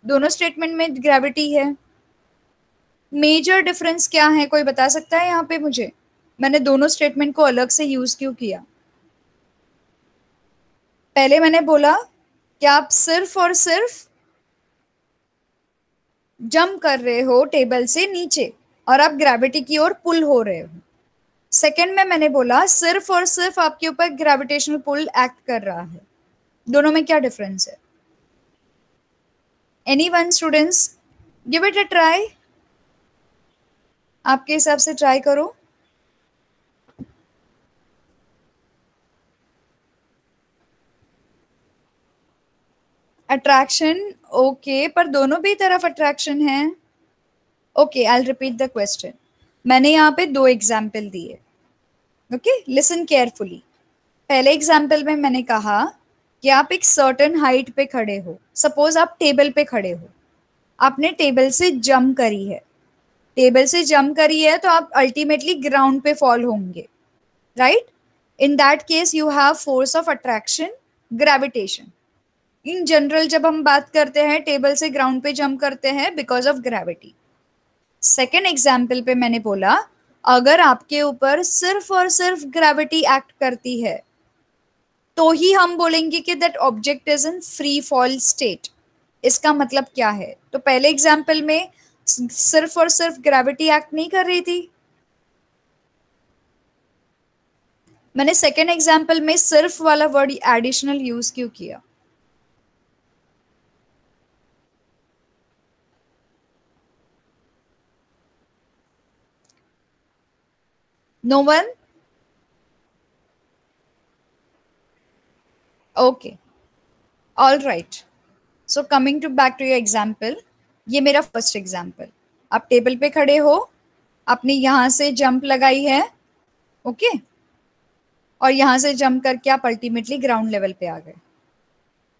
दोनों स्टेटमेंट में ग्रेविटी है. मेजर डिफरेंस क्या है, कोई बता सकता है यहाँ पे मुझे? मैंने दोनों स्टेटमेंट को अलग से यूज क्यों किया? पहले मैंने बोला कि आप सिर्फ और सिर्फ जंप कर रहे हो टेबल से नीचे और आप ग्रेविटी की ओर पुल हो रहे हो. सेकंड में मैंने बोला सिर्फ और सिर्फ आपके ऊपर ग्रेविटेशनल पुल एक्ट कर रहा है. दोनों में क्या डिफरेंस है? Anyone students? Give it a try. आपके हिसाब से ट्राई करो. अट्रैक्शन. ओके. पर दोनों भी तरफ अट्रैक्शन है. Okay, I will repeat the question. मैंने यहाँ पे दो एग्जाम्पल दिए. Okay, listen carefully. पहले एग्जाम्पल में मैंने कहा कि आप एक सर्टेन हाइट पे खड़े हो. सपोज आप टेबल पे खड़े हो, आपने टेबल से जंप करी है. टेबल से जंप करी है तो आप अल्टीमेटली ग्राउंड पे फॉल होंगे, right? In that case you have force of attraction, gravitation. In general जब हम बात करते हैं टेबल से ग्राउंड पे जंप करते हैं because of gravity. Second example पे मैंने बोला अगर आपके ऊपर सिर्फ और सिर्फ ग्रेविटी एक्ट करती है तो ही हम बोलेंगे कि that object is in free fall state. इसका मतलब क्या है? तो पहले एग्जाम्पल में सिर्फ और सिर्फ ग्रेविटी एक्ट नहीं कर रही थी. मैंने सेकेंड एग्जाम्पल में सिर्फ वाला वर्ड एडिशनल यूज क्यों किया? No one? Okay, all right. So coming to back to your example, ये मेरा फर्स्ट एग्जाम्पल। आप टेबल पे खड़े हो, आपने यहां से जंप लगाई है, ओके okay? और यहां से जंप करके आप अल्टीमेटली ग्राउंड लेवल पे आ गए।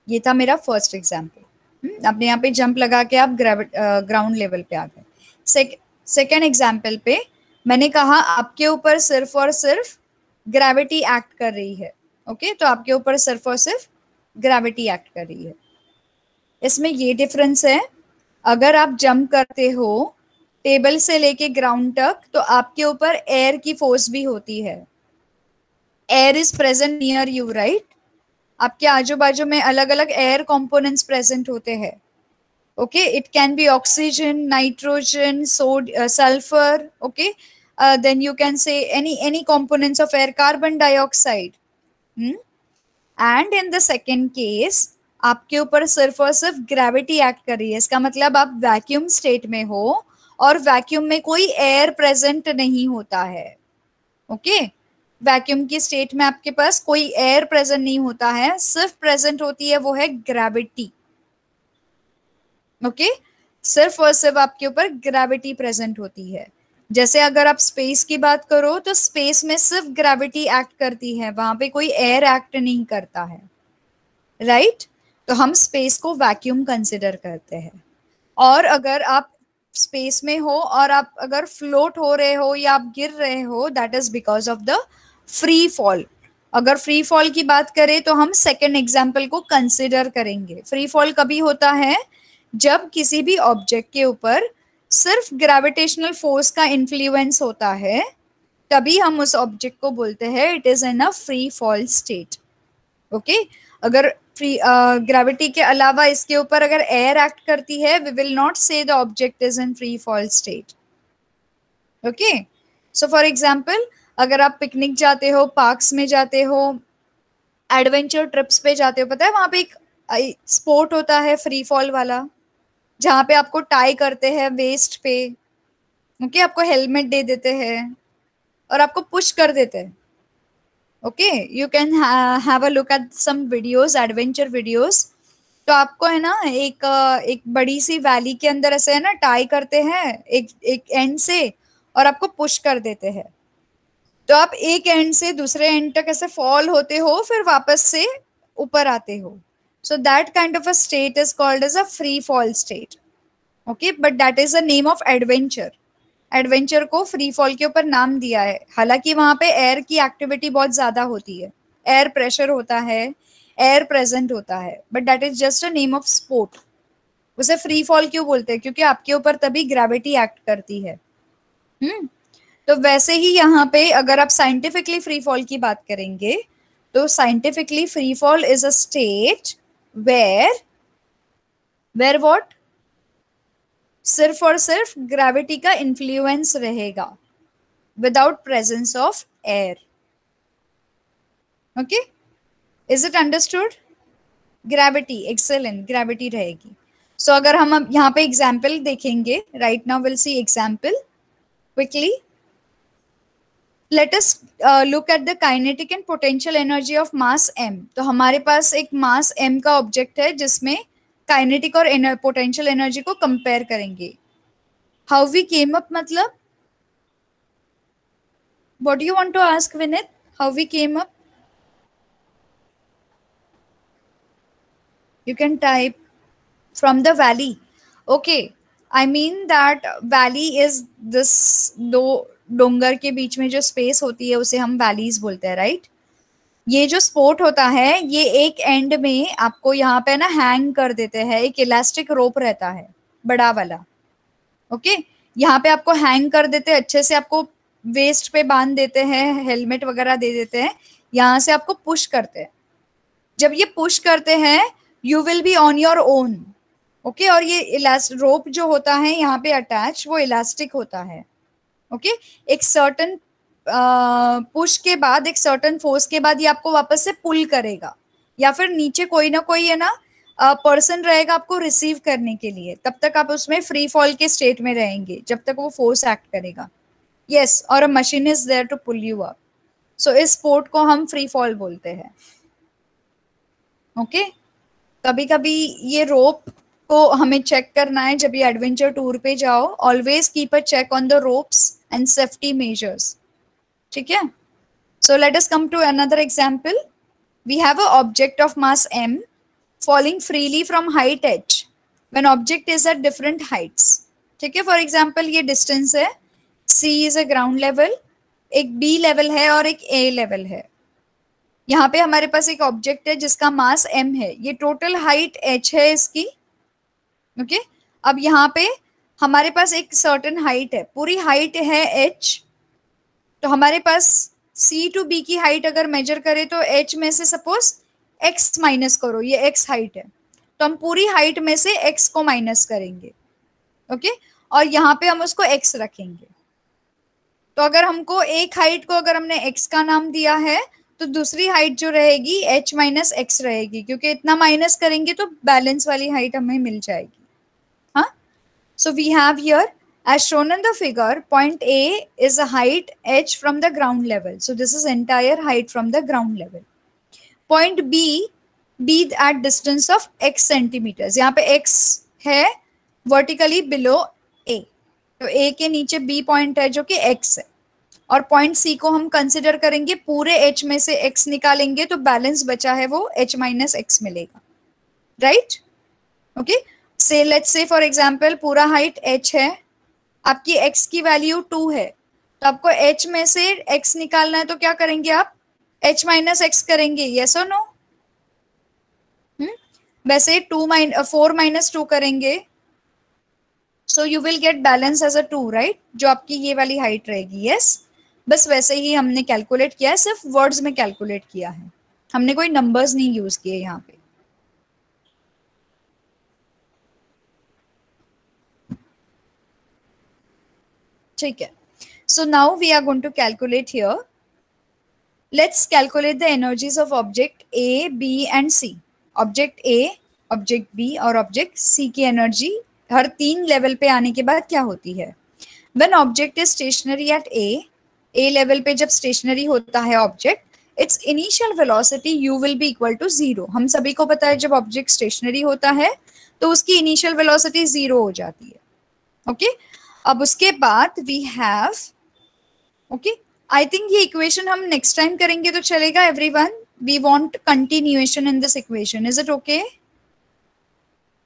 ये था मेरा फर्स्ट एग्जाम्पल। आपने यहाँ पे जंप लगा के आप ग्राउंड लेवल पे आ गए। सेकेंड एग्जाम्पल पे मैंने कहा आपके ऊपर सिर्फ और सिर्फ ग्रेविटी एक्ट कर रही है। ओके, तो आपके ऊपर सिर्फ और सिर्फ ग्रेविटी एक्ट कर रही है। इसमें ये डिफरेंस है, अगर आप जंप करते हो टेबल से लेके ग्राउंड तक, तो आपके ऊपर एयर की फोर्स भी होती है। Air is present near you, right? आपके आजू बाजू में अलग अलग एयर कंपोनेंट्स प्रेजेंट होते हैं। Okay, it can be oxygen, nitrogen, sulphur, okay, then you can say any components of air, carbon dioxide. And in the second case आपके ऊपर सिर्फ और सिर्फ ग्रेविटी एक्ट कर रही है। इसका मतलब आप वैक्यूम स्टेट में हो और वैक्यूम में कोई एयर प्रेजेंट नहीं होता है। ओके, वैक्यूम की स्टेट में आपके पास कोई एयर प्रेजेंट नहीं होता है, सिर्फ प्रेजेंट होती है वो है ग्रेविटी। ओके, सिर्फ और सिर्फ आपके ऊपर ग्रेविटी प्रेजेंट होती है। जैसे अगर आप स्पेस की बात करो तो स्पेस में सिर्फ ग्रेविटी एक्ट करती है, वहां पे कोई एयर एक्ट नहीं करता है, राइट? तो हम स्पेस को वैक्यूम कंसिडर करते हैं। और अगर आप स्पेस में हो और आप अगर फ्लोट हो रहे हो या आप गिर रहे हो, that is because of the free fall. अगर फ्री फॉल की बात करें तो हम सेकेंड एग्जाम्पल को कंसिडर करेंगे। फ्री फॉल कभी होता है जब किसी भी ऑब्जेक्ट के ऊपर सिर्फ ग्रेविटेशनल फोर्स का इन्फ्लुएंस होता है, तभी हम उस ऑब्जेक्ट को बोलते हैं it is in a free fall state. Okay, अगर फ्री ग्रेविटी के अलावा इसके ऊपर अगर एयर एक्ट करती है, वी विल नॉट से the object is in free fall state. Okay, so for example, अगर आप पिकनिक जाते हो, पार्क्स में जाते हो, एडवेंचर ट्रिप्स पे जाते हो, पता है वहां पे एक स्पोर्ट होता है फ्री फॉल वाला, जहां पे आपको टाई करते हैं वेस्ट पे। ओके, आपको हेलमेट दे देते हैं और आपको पुश कर देते हैं। Okay, you can have a look at some videos, adventure videos. तो आपको है ना एक बड़ी सी वैली के अंदर ऐसे है ना टाई करते हैं एक एक एंड से, और आपको पुश कर देते हैं। तो आप एक एंड से दूसरे एंड तक ऐसे फॉल होते हो, फिर वापस से ऊपर आते हो। So that kind of a state is called as a free fall state. Okay, but that is the name of adventure. Adventure को फ्री फॉल के ऊपर नाम दिया है, हालांकि वहां पे एयर की एक्टिविटी बहुत ज्यादा होती है, एयर प्रेशर होता है, एयर प्रेजेंट होता है, but that is just a name of sport. उसे फ्री फॉल क्यों बोलते हैं? क्योंकि आपके ऊपर तभी ग्रेविटी एक्ट करती है। हम्म, तो वैसे ही यहाँ पे अगर आप साइंटिफिकली फ्री फॉल की बात करेंगे, तो scientifically free fall is a state where where what, सिर्फ और सिर्फ ग्रेविटी का इन्फ्लुएंस रहेगा without presence of air. Okay, is it understood? Gravity, excellent, gravity रहेगी। सो अगर हम अब यहाँ पे एग्जाम्पल देखेंगे, right now will see example quickly. Let us look at the kinetic and potential energy of mass m। तो हमारे पास एक मास m का ऑब्जेक्ट है जिसमें काइनेटिक और पोटेंशियल एनर्जी को कंपेयर करेंगे। हाउ वी केम अप, मतलब what do you want to ask Vineet? How we came up? You can type from the valley. Okay, I mean that valley is this दो डोंगर के बीच में जो space होती है उसे हम वैलीज बोलते हैं, राइट? ये जो स्पोर्ट होता है ये एक एंड में आपको यहाँ पे ना हैंग कर देते हैं, एक इलास्टिक रोप रहता है बड़ा वाला। ओके, यहाँ पे आपको हैंग कर देते हैं, अच्छे से आपको वेस्ट पे बांध देते हैं, हेलमेट वगैरह दे देते हैं, यहाँ से आपको पुश करते हैं। जब ये पुश करते हैं you will be on your own. Okay, और ये रोप जो होता है यहाँ पे अटैच, वो इलास्टिक होता है। ओके, एक सर्टन पुश के बाद, एक सर्टन फोर्स के बाद ये आपको वापस से पुल करेगा, या फिर नीचे कोई ना कोई है ना पर्सन रहेगा आपको रिसीव करने के लिए। तब तक आप उसमें फ्री फॉल के स्टेट में रहेंगे जब तक वो फोर्स एक्ट करेगा। यस, और a machine is there to pull you up. So इस स्पोर्ट को हम फ्री फॉल बोलते हैं। ओके, कभी कभी ये रोप को हमें चेक करना है जब ये एडवेंचर टूर पे जाओ, always keep a check on the ropes and safety measures. ठीक है, so let us come to another example. We have a object of mass m falling freely from height h when object is at different heights. ठीक है, for example ये distance है, c is a ground level, एक b level है और एक a level है। यहाँ पे हमारे पास एक ऑब्जेक्ट है जिसका मास m है, ये टोटल हाइट h है इसकी। ओके, अब यहाँ पे हमारे पास एक सर्टेन हाइट है, पूरी हाइट है h, तो हमारे पास C टू B की हाइट अगर मेजर करें तो H में से सपोज X माइनस करो, ये X हाइट है, तो हम पूरी हाइट में से X को माइनस करेंगे। ओके, और यहाँ पे हम उसको X रखेंगे। तो अगर हमको एक हाइट को अगर हमने X का नाम दिया है तो दूसरी हाइट जो रहेगी H माइनस X रहेगी, क्योंकि इतना माइनस करेंगे तो बैलेंस वाली हाइट हमें मिल जाएगी। हाँ, so we have here, as shown in the figure, point A is a height h from the ground level. So this is entire height from the ground level. Point B at distance of x centimeters. यहाँ पे x है vertically below A. तो A के नीचे B point है जो कि x है, और point C को हम consider करेंगे, पूरे h में से x निकालेंगे तो बैलेंस बचा है वो h minus x मिलेगा, right? ओके, से लेट्स से फॉर एग्जांपल पूरा हाइट h है, आपकी x की वैल्यू 2 है, तो आपको h में से x निकालना है, तो क्या करेंगे आप, h माइनस x करेंगे, यस और नो? वैसे 4 माइनस 2 करेंगे, so you will get balance as a 2, right, जो आपकी ये वाली हाइट रहेगी। यस, बस वैसे ही हमने कैलकुलेट किया है, सिर्फ वर्ड्स में कैलकुलेट किया है, हमने कोई नंबर्स नहीं यूज किए यहाँ पे। ठीक है, so now we are going to calculate here. Let's calculate the energies of object A, B and C. Object A, Object B और Object C की एनर्जी हर 3 लेवल पे आने के बाद क्या होती है। When object is stationary at A level पे जब स्टेशनरी होता है object, its initial velocity u will be equal to 0. हम सभी को पता है जब ऑब्जेक्ट स्टेशनरी होता है तो उसकी इनिशियल वेलोसिटी 0 हो जाती है। ओके, अब उसके बाद we have, okay, I think ये इक्वेशन हम नेक्स्ट टाइम करेंगे तो चलेगा everyone? We want continuation in this equation, is it okay?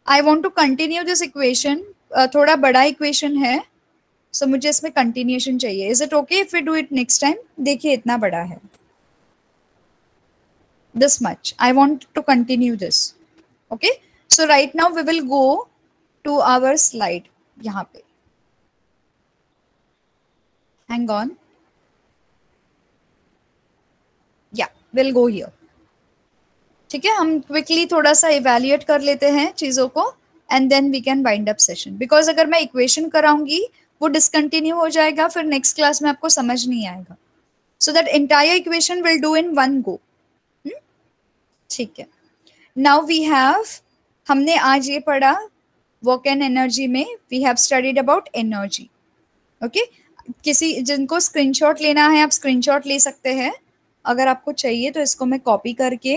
I want to continue this equation, थोड़ा बड़ा इक्वेशन है, सो मुझे इसमें कंटिन्यूएशन चाहिए। Is it okay if we do it next time? देखिए इतना बड़ा है, this much. I want to continue this. Okay, so right now we will go to our slide. यहाँ पे hang on, yeah, we'll go here. ठीक है, हम quickly थोड़ा सा इवेल्युएट कर लेते हैं चीज़ों को and then we can wind up session, because अगर मैं इक्वेशन कराऊंगी वो डिसकंटिन्यू हो जाएगा, फिर नेक्स्ट क्लास में आपको समझ नहीं आएगा। So that entire equation will do in one go. ठीक है, नाउ वी हैव, हमने आज ये पढ़ा वर्क एंड एनर्जी में, we have studied about energy. Okay, किसी जिनको स्क्रीनशॉट लेना है आप स्क्रीनशॉट ले सकते हैं, अगर आपको चाहिए तो इसको मैं कॉपी करके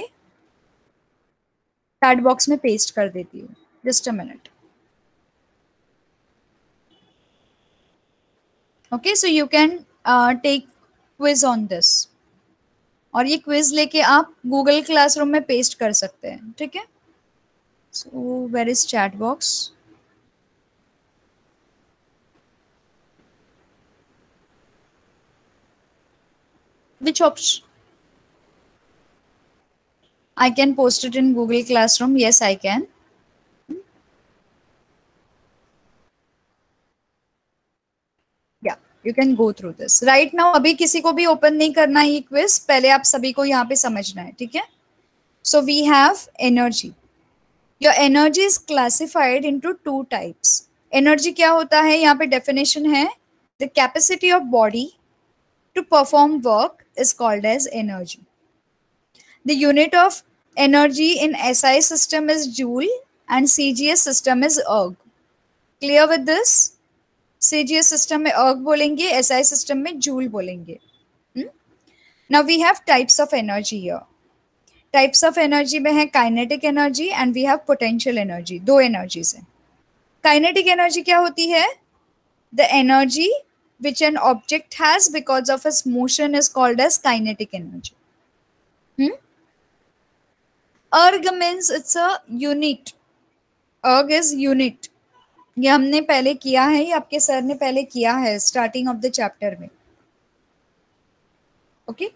चैट बॉक्स में पेस्ट कर देती हूँ, just a minute. Okay, so you can take quiz on this, और ये क्विज लेके आप गूगल क्लासरूम में पेस्ट कर सकते हैं। ठीक है, so where is chat box? Which option? I can post it in Google Classroom. Yes, I can. Yeah, you can go through this right now. अभी किसी को भी ओपन नहीं करना ये क्विज, पहले आप सभी को यहाँ पे समझना है। ठीक है, so we have energy. Your energy is classified into 2 types. Energy क्या होता है, यहाँ पे definition है, the capacity of body to perform work is called as energy. The unit of energy in SI system is joule and CGS system is erg. Clear with this? CGS system में erg बोलेंगे, SI system में joule बोलेंगे. Now we have types of energy here. Types of energy में है kinetic energy and we have potential energy. दो energies है. Kinetic energy क्या होती है? The energy which an object has because of its motion is called as kinetic energy. Erg means it's a unit. Erg is unit. ये हमने पहले किया है, ये आपके सर ने पहले किया है स्टार्टिंग ऑफ द चैप्टर में. ओके,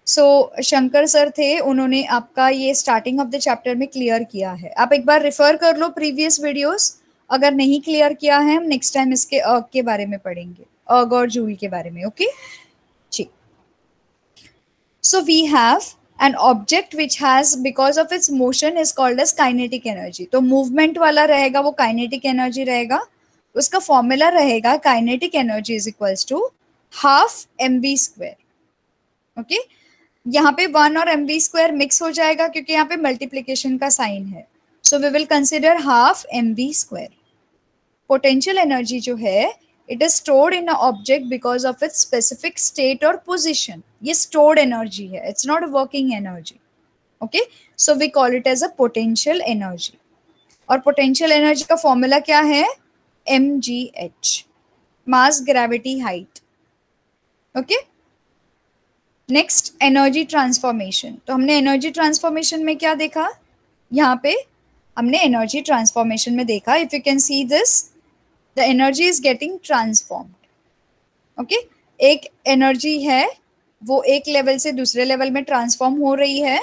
सो शंकर सर थे, उन्होंने आपका ये स्टार्टिंग ऑफ द चैप्टर में क्लियर किया है. आप एक बार रेफर कर लो प्रीवियस वीडियोस. अगर नहीं क्लियर किया है, हम नेक्स्ट टाइम इसके अर्ग के बारे में पढ़ेंगे, अर्ग और जूल के बारे में. ओके, ठीक. So we have an object which has because of its motion is called as kinetic energy. तो movement वाला रहेगा वो kinetic energy रहेगा. उसका फॉर्मूला रहेगा kinetic energy is equals to half mv square. Okay, यहाँ पे 1 और mv square मिक्स हो जाएगा क्योंकि यहाँ पे मल्टीप्लीकेशन का साइन है. So we will consider half mv square. Potential energy जो है it is stored in an object because of its specific state or position. ये stored energy है, it's not a working energy. Okay, so we call it as a potential energy. और potential energy का formula क्या है? mgh, mass gravity height. Okay, next energy transformation. तो हमने energy transformation में क्या देखा? यहाँ पे हमने energy transformation में देखा, if you can see this, the energy is getting transformed. Okay, एक एनर्जी है वो एक लेवल से दूसरे लेवल में ट्रांसफॉर्म हो रही है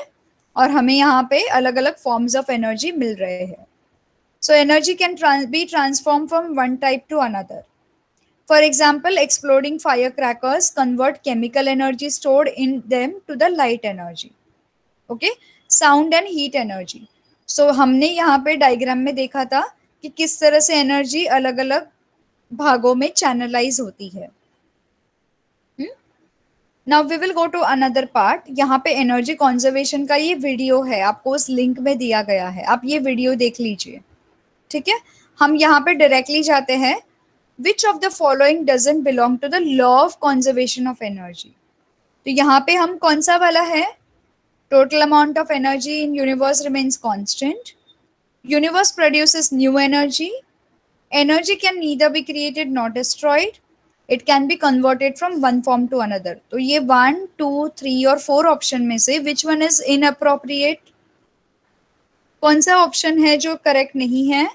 और हमें यहाँ पे अलग अलग फॉर्म्स ऑफ एनर्जी मिल रहे हैं. So energy can be transform from one type to another. For example, exploding fire crackers convert chemical energy stored in them to the light energy. Okay, sound and heat energy. So हमने यहाँ पे diagram में देखा था कि किस तरह से एनर्जी अलग अलग भागों में चैनलाइज होती है. Now we will go to another part. यहाँ पे एनर्जी कंजर्वेशन का ये वीडियो है, आपको उस लिंक में दिया गया है, आप ये वीडियो देख लीजिए. ठीक है, हम यहाँ पे डायरेक्टली जाते हैं. Which of the following doesn't belong to the law of conservation of energy. तो यहाँ पे हम कौन सा वाला है? Total amount of energy in universe remains constant. Universe produces new energy. Energy can neither be created not destroyed. It can be converted from one form to another. तो ये 1, 2, 3 और 4 ऑप्शन में से विच वन इज इनअप्रोप्रिएट? कौन सा option है जो correct नहीं है?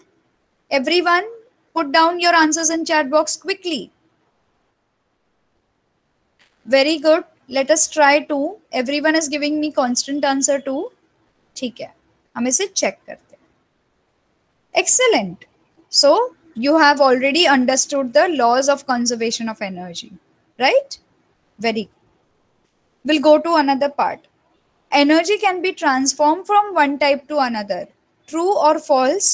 Everyone put down your answers in chat box quickly. Very good, let us try 2. Everyone is giving me constant answer 2. ठीक है, हम इसे चेक करते हैं. Excellent. So you have already understood the laws of conservation of energy, right? Very good. We'll go to another part. Energy can be transformed from one type to another. True or false?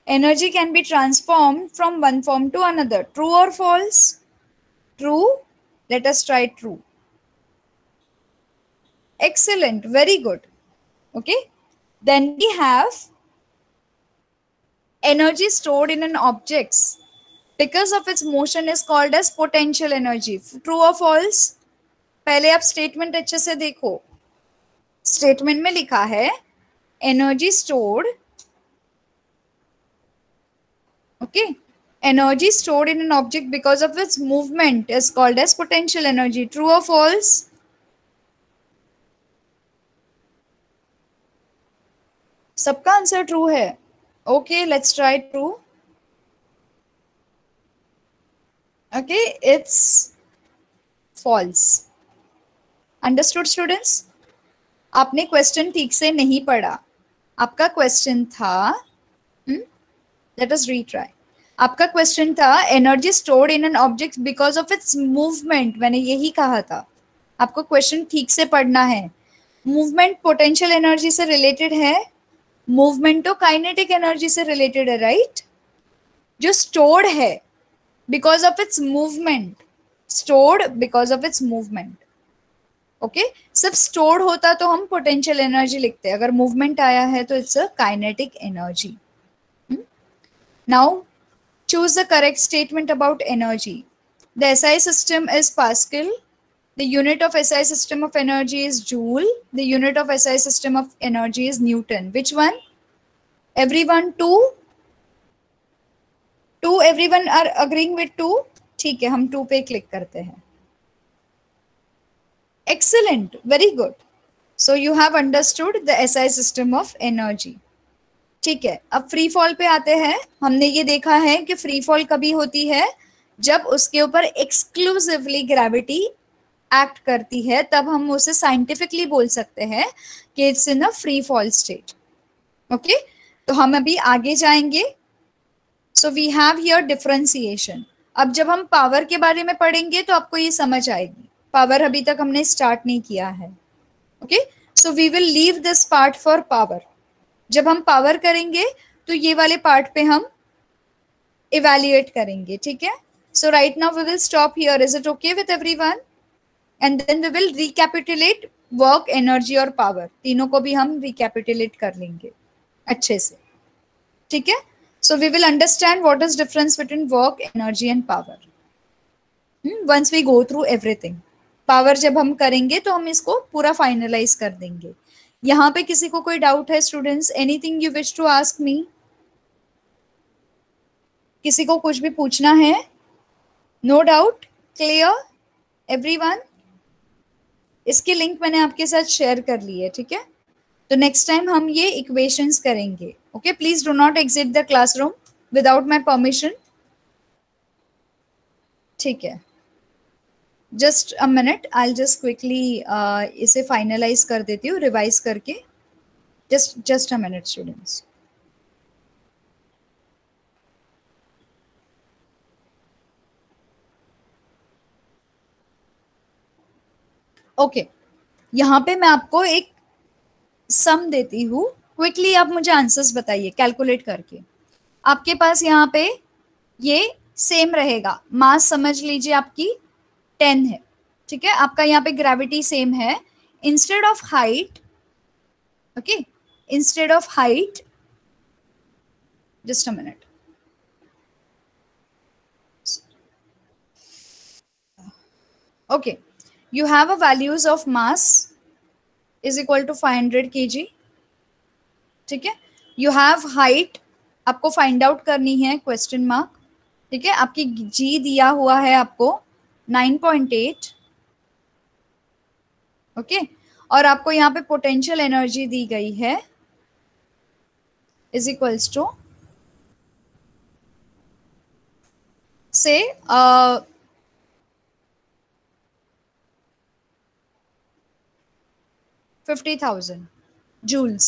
Energy can be transformed from one form to another. True or false? True. Let us try true. Excellent. Very good. Okay. Then we have energy stored in an object because of its motion is called as potential energy. True or false? पहले आप statement अच्छे से देखो. Statement में लिखा है energy stored. Okay, energy stored in an object because of its movement is called as potential energy. True और false? सबका आंसर ट्रू है. Okay, let's try true. Okay, it's false. Understood students? आपने question ठीक से नहीं पढ़ा. आपका question था, let us retry. आपका क्वेश्चन था energy stored in an object because of its movement. मैंने यही कहा था. आपको क्वेश्चन ठीक से पढ़ना है. मूवमेंट पोटेंशियल एनर्जी से रिलेटेड है, मूवमेंट तो काइनेटिक एनर्जी से रिलेटेड है, राइट? जो स्टोर्ड है because of its movement. Stored because of its movement. Okay, सिर्फ स्टोर्ड होता तो हम पोटेंशियल एनर्जी लिखते. अगर मूवमेंट आया है तो it's a kinetic energy. Now choose the correct statement about energy. The SI system is Pascal. The unit of SI system of energy is Joule. The unit of SI system of energy is Newton. Which one? Everyone two? Two, everyone are agreeing with two? ठीक है, हम to पे click करते हैं. Excellent, very good. So you have understood the SI system of energy. ठीक है, अब free fall पे आते हैं. हमने ये देखा है कि फ्री फॉल कभी होती है जब उसके ऊपर एक्सक्लूसिवली ग्रेविटी एक्ट करती है, तब हम उसे साइंटिफिकली बोल सकते हैं कि it's in a free fall state. Okay, तो हम अभी आगे जाएंगे. So we have here differentiation. अब जब हम पावर के बारे में पढ़ेंगे तो आपको ये समझ आएगी. पावर अभी तक हमने स्टार्ट नहीं किया है. Okay, so we will leave this part for power. जब हम पावर करेंगे तो ये वाले पार्ट पे हम इवैल्यूएट करेंगे. ठीक है, so right now we will stop here. Is it okay with everyone? And then we will recapitulate work, energy और पावर. तीनों को भी हम रिकैपिटुलेट कर लेंगे अच्छे से. ठीक है, so we will understand what is difference between work, energy and power once we go through everything. Power जब हम करेंगे तो हम इसको पूरा फाइनलाइज कर देंगे. यहाँ पे किसी को कोई डाउट है students? Anything you wish to ask me? किसी को कुछ भी पूछना है? No doubt, clear everyone? इसकी लिंक मैंने आपके साथ शेयर कर ली है. ठीक है, तो नेक्स्ट टाइम हम ये इक्वेशंस करेंगे. Okay, please do not exit the classroom without my permission. ठीक है, just a minute, I will just quickly इसे फाइनलाइज कर देती हूँ रिवाइज करके. Just a minute students. Okay, यहाँ पे मैं आपको एक सम देती हूँ. क्विकली आप मुझे आंसर्स बताइए कैलकुलेट करके. आपके पास यहाँ पे ये सेम रहेगा. मास समझ लीजिए आपकी 10 है. ठीक है, आपका यहाँ पे ग्रेविटी सेम है. Instead of height, okay, instead of height, just a minute. Okay, you have a values of mass is equal to 500 kg. ठीक है, you have height आपको फाइंड आउट करनी है, क्वेश्चन मार्क. ठीक है, आपकी g दिया हुआ है आपको 9.8. ओके, और आपको यहाँ पे पोटेंशियल एनर्जी दी गई है इज इक्वल्स टू से 50,000 जूल्स.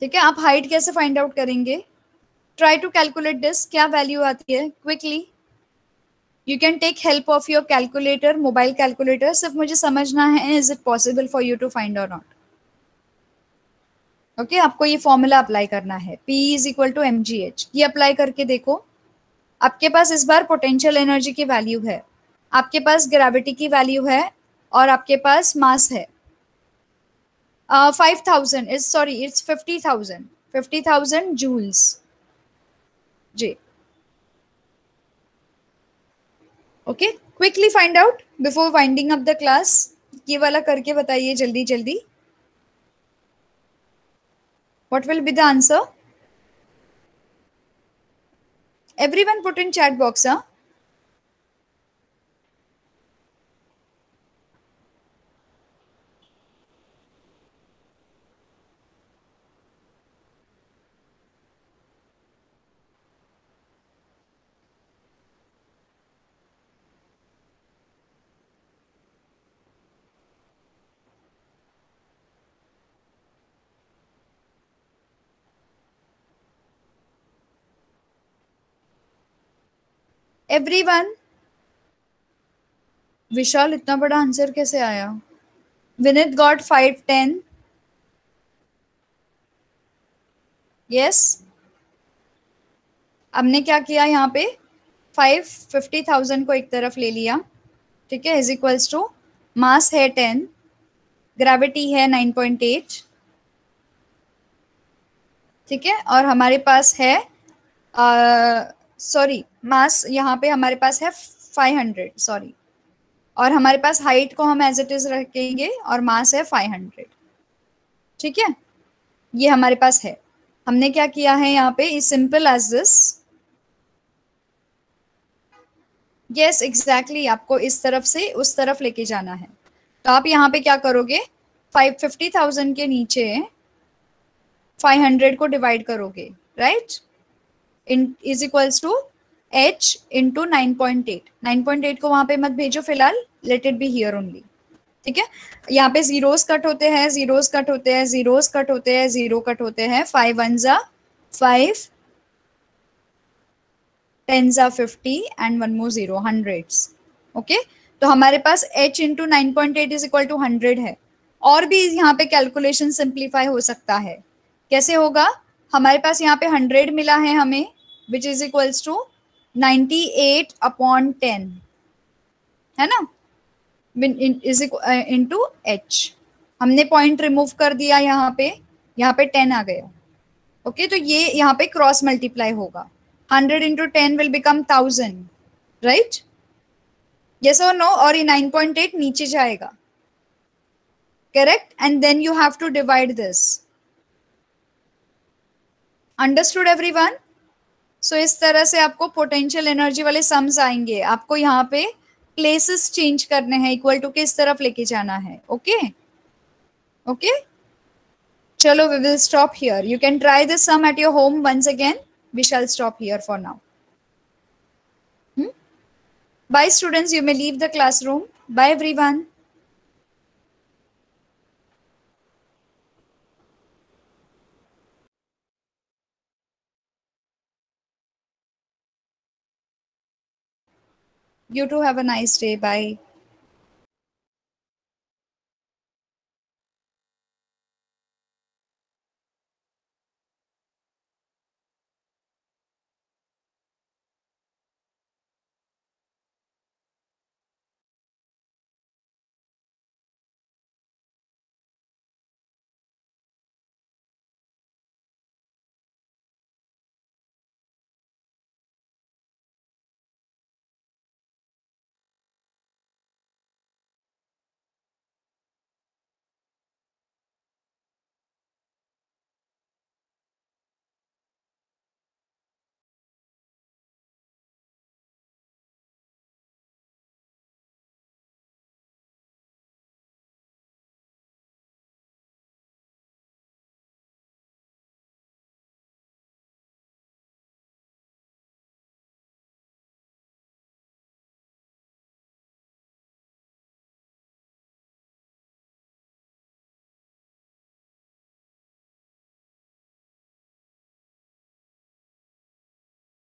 ठीक है, आप हाइट कैसे फाइंड आउट करेंगे? Try to calculate this. क्या वैल्यू आती है quickly? You can take help of your calculator, mobile calculator. सिर्फ मुझे समझना है is it possible for you to find और नॉट. ओके, आपको ये फॉर्मूला अप्लाई करना है. P is equal to mgh. ये अप्लाई करके देखो. आपके पास इस बार पोटेंशियल एनर्जी की वैल्यू है, आपके पास ग्रेविटी की वैल्यू है, और आपके पास मास है. 5,000 इज सॉरी इट्स 50,000 जूल्स. जी, okay, quickly find out before winding up the class. ये वाला करके बताइए जल्दी जल्दी. What will be the answer? Everyone put in chat box. Everyone. Vishal, इतना बड़ा आंसर कैसे आया? विनीत गॉट 510. यस, हमने क्या किया यहाँ पे? 50,000 को एक तरफ ले लिया. ठीक है, इज इक्वल्स टू मास है 10, ग्रेविटी है 9.8. ठीक है, और हमारे पास है सॉरी, मास यहाँ पे हमारे पास है 500, सॉरी, और हमारे पास हाइट को हम एज इट इज रखेंगे और मास है 500। ठीक है, ये हमारे पास है। हमने क्या किया है यहाँ पे, is simple as this. Yes exactly, आपको इस तरफ से उस तरफ लेके जाना है। तो आप यहाँ पे क्या करोगे, 550,000 के नीचे 500 को डिवाइड करोगे, right, in is equals to h into 9.8। 9.8 को वहां पे मत भेजो फिलहाल, let it be here only. ठीक है, यहाँ पे जीरोस कट होते हैं, जीरोस कट होते हैं, जीरोस कट होते हैं, जीरो कट होते हैं, 5 1 जा 5, 10 जा 50 and one more zero, hundreds. Okay, तो हमारे पास h into 9.8 is equal to 100 है। और भी यहाँ पे कैलकुलेशन सिंप्लीफाई हो सकता है। कैसे होगा, हमारे पास यहाँ पे 100 मिला है हमें, विच इज इक्वल्स टू 98/10, है ना, इज इंटू h। हमने पॉइंट रिमूव कर दिया यहाँ पे 10 आ गया। ओके, तो ये यहाँ पे क्रॉस मल्टीप्लाई होगा, 100 into 10 will become 1000, right, yes और नो, और ये 9.8 नीचे जाएगा, correct, and then you have to divide this. Understood everyone? So इस तरह से आपको पोटेंशियल एनर्जी वाले सम्स आएंगे। आपको यहाँ पे प्लेसेस चेंज करने हैं, इक्वल टू के इस तरफ लेके जाना है। ओके ओके, चलो we will stop here. You can try this sum at your home once again. We shall stop here for now. Bye students, you may leave the classroom. Bye everyone. You too have a nice day. Bye.